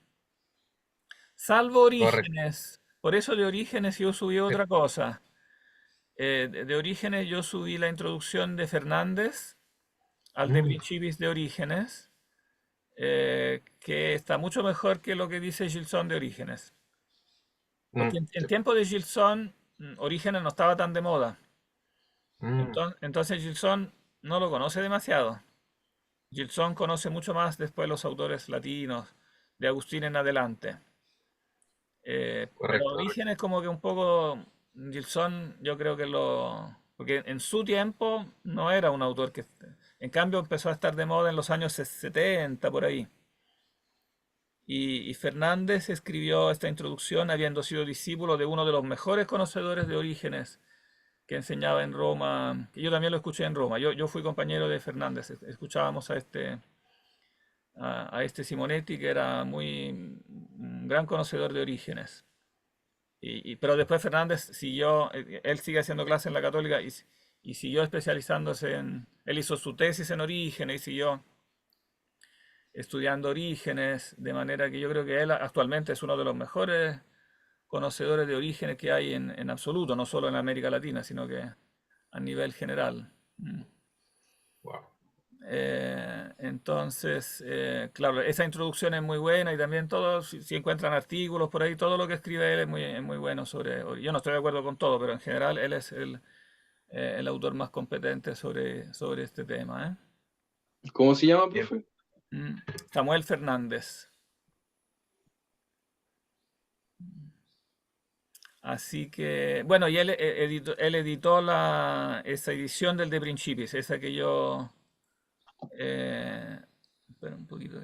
Salvo correcto. Orígenes. Por eso de Orígenes yo subí Sí. otra cosa. De Orígenes yo subí la introducción de Fernández al De Mm, Principiis de Orígenes, que está mucho mejor que lo que dice Gilson de Orígenes. Porque en sí. tiempo de Gilson, Orígenes no estaba tan de moda. Mm, Entonces Gilson no lo conoce demasiado. Gilson conoce mucho más después los autores latinos, de Agustín en adelante. Pero correcto. Orígenes como que un poco, Gilson yo creo que lo... Porque en su tiempo no era un autor que... En cambio empezó a estar de moda en los años 70 por ahí. Y Fernández escribió esta introducción habiendo sido discípulo de uno de los mejores conocedores de Orígenes que enseñaba en Roma, que yo también lo escuché en Roma. Yo fui compañero de Fernández, escuchábamos a este Simonetti que era muy un gran conocedor de Orígenes. Pero después Fernández siguió, él sigue haciendo clases en la Católica y siguió especializándose él hizo su tesis en Orígenes y siguió estudiando Orígenes, de manera que yo creo que él actualmente es uno de los mejores conocedores de Orígenes que hay en absoluto, no solo en América Latina, sino que a nivel general. Wow. Entonces, claro, esa introducción es muy buena y también todos, si encuentran artículos por ahí, todo lo que escribe él es muy bueno sobre... Yo no estoy de acuerdo con todo, pero en general él es el autor más competente sobre este tema, ¿eh? ¿Cómo se llama, Bien. profe? Mm. Samuel Fernández. Así que, bueno, y él editó esa edición del De Principiis, esa que yo... espera un poquito.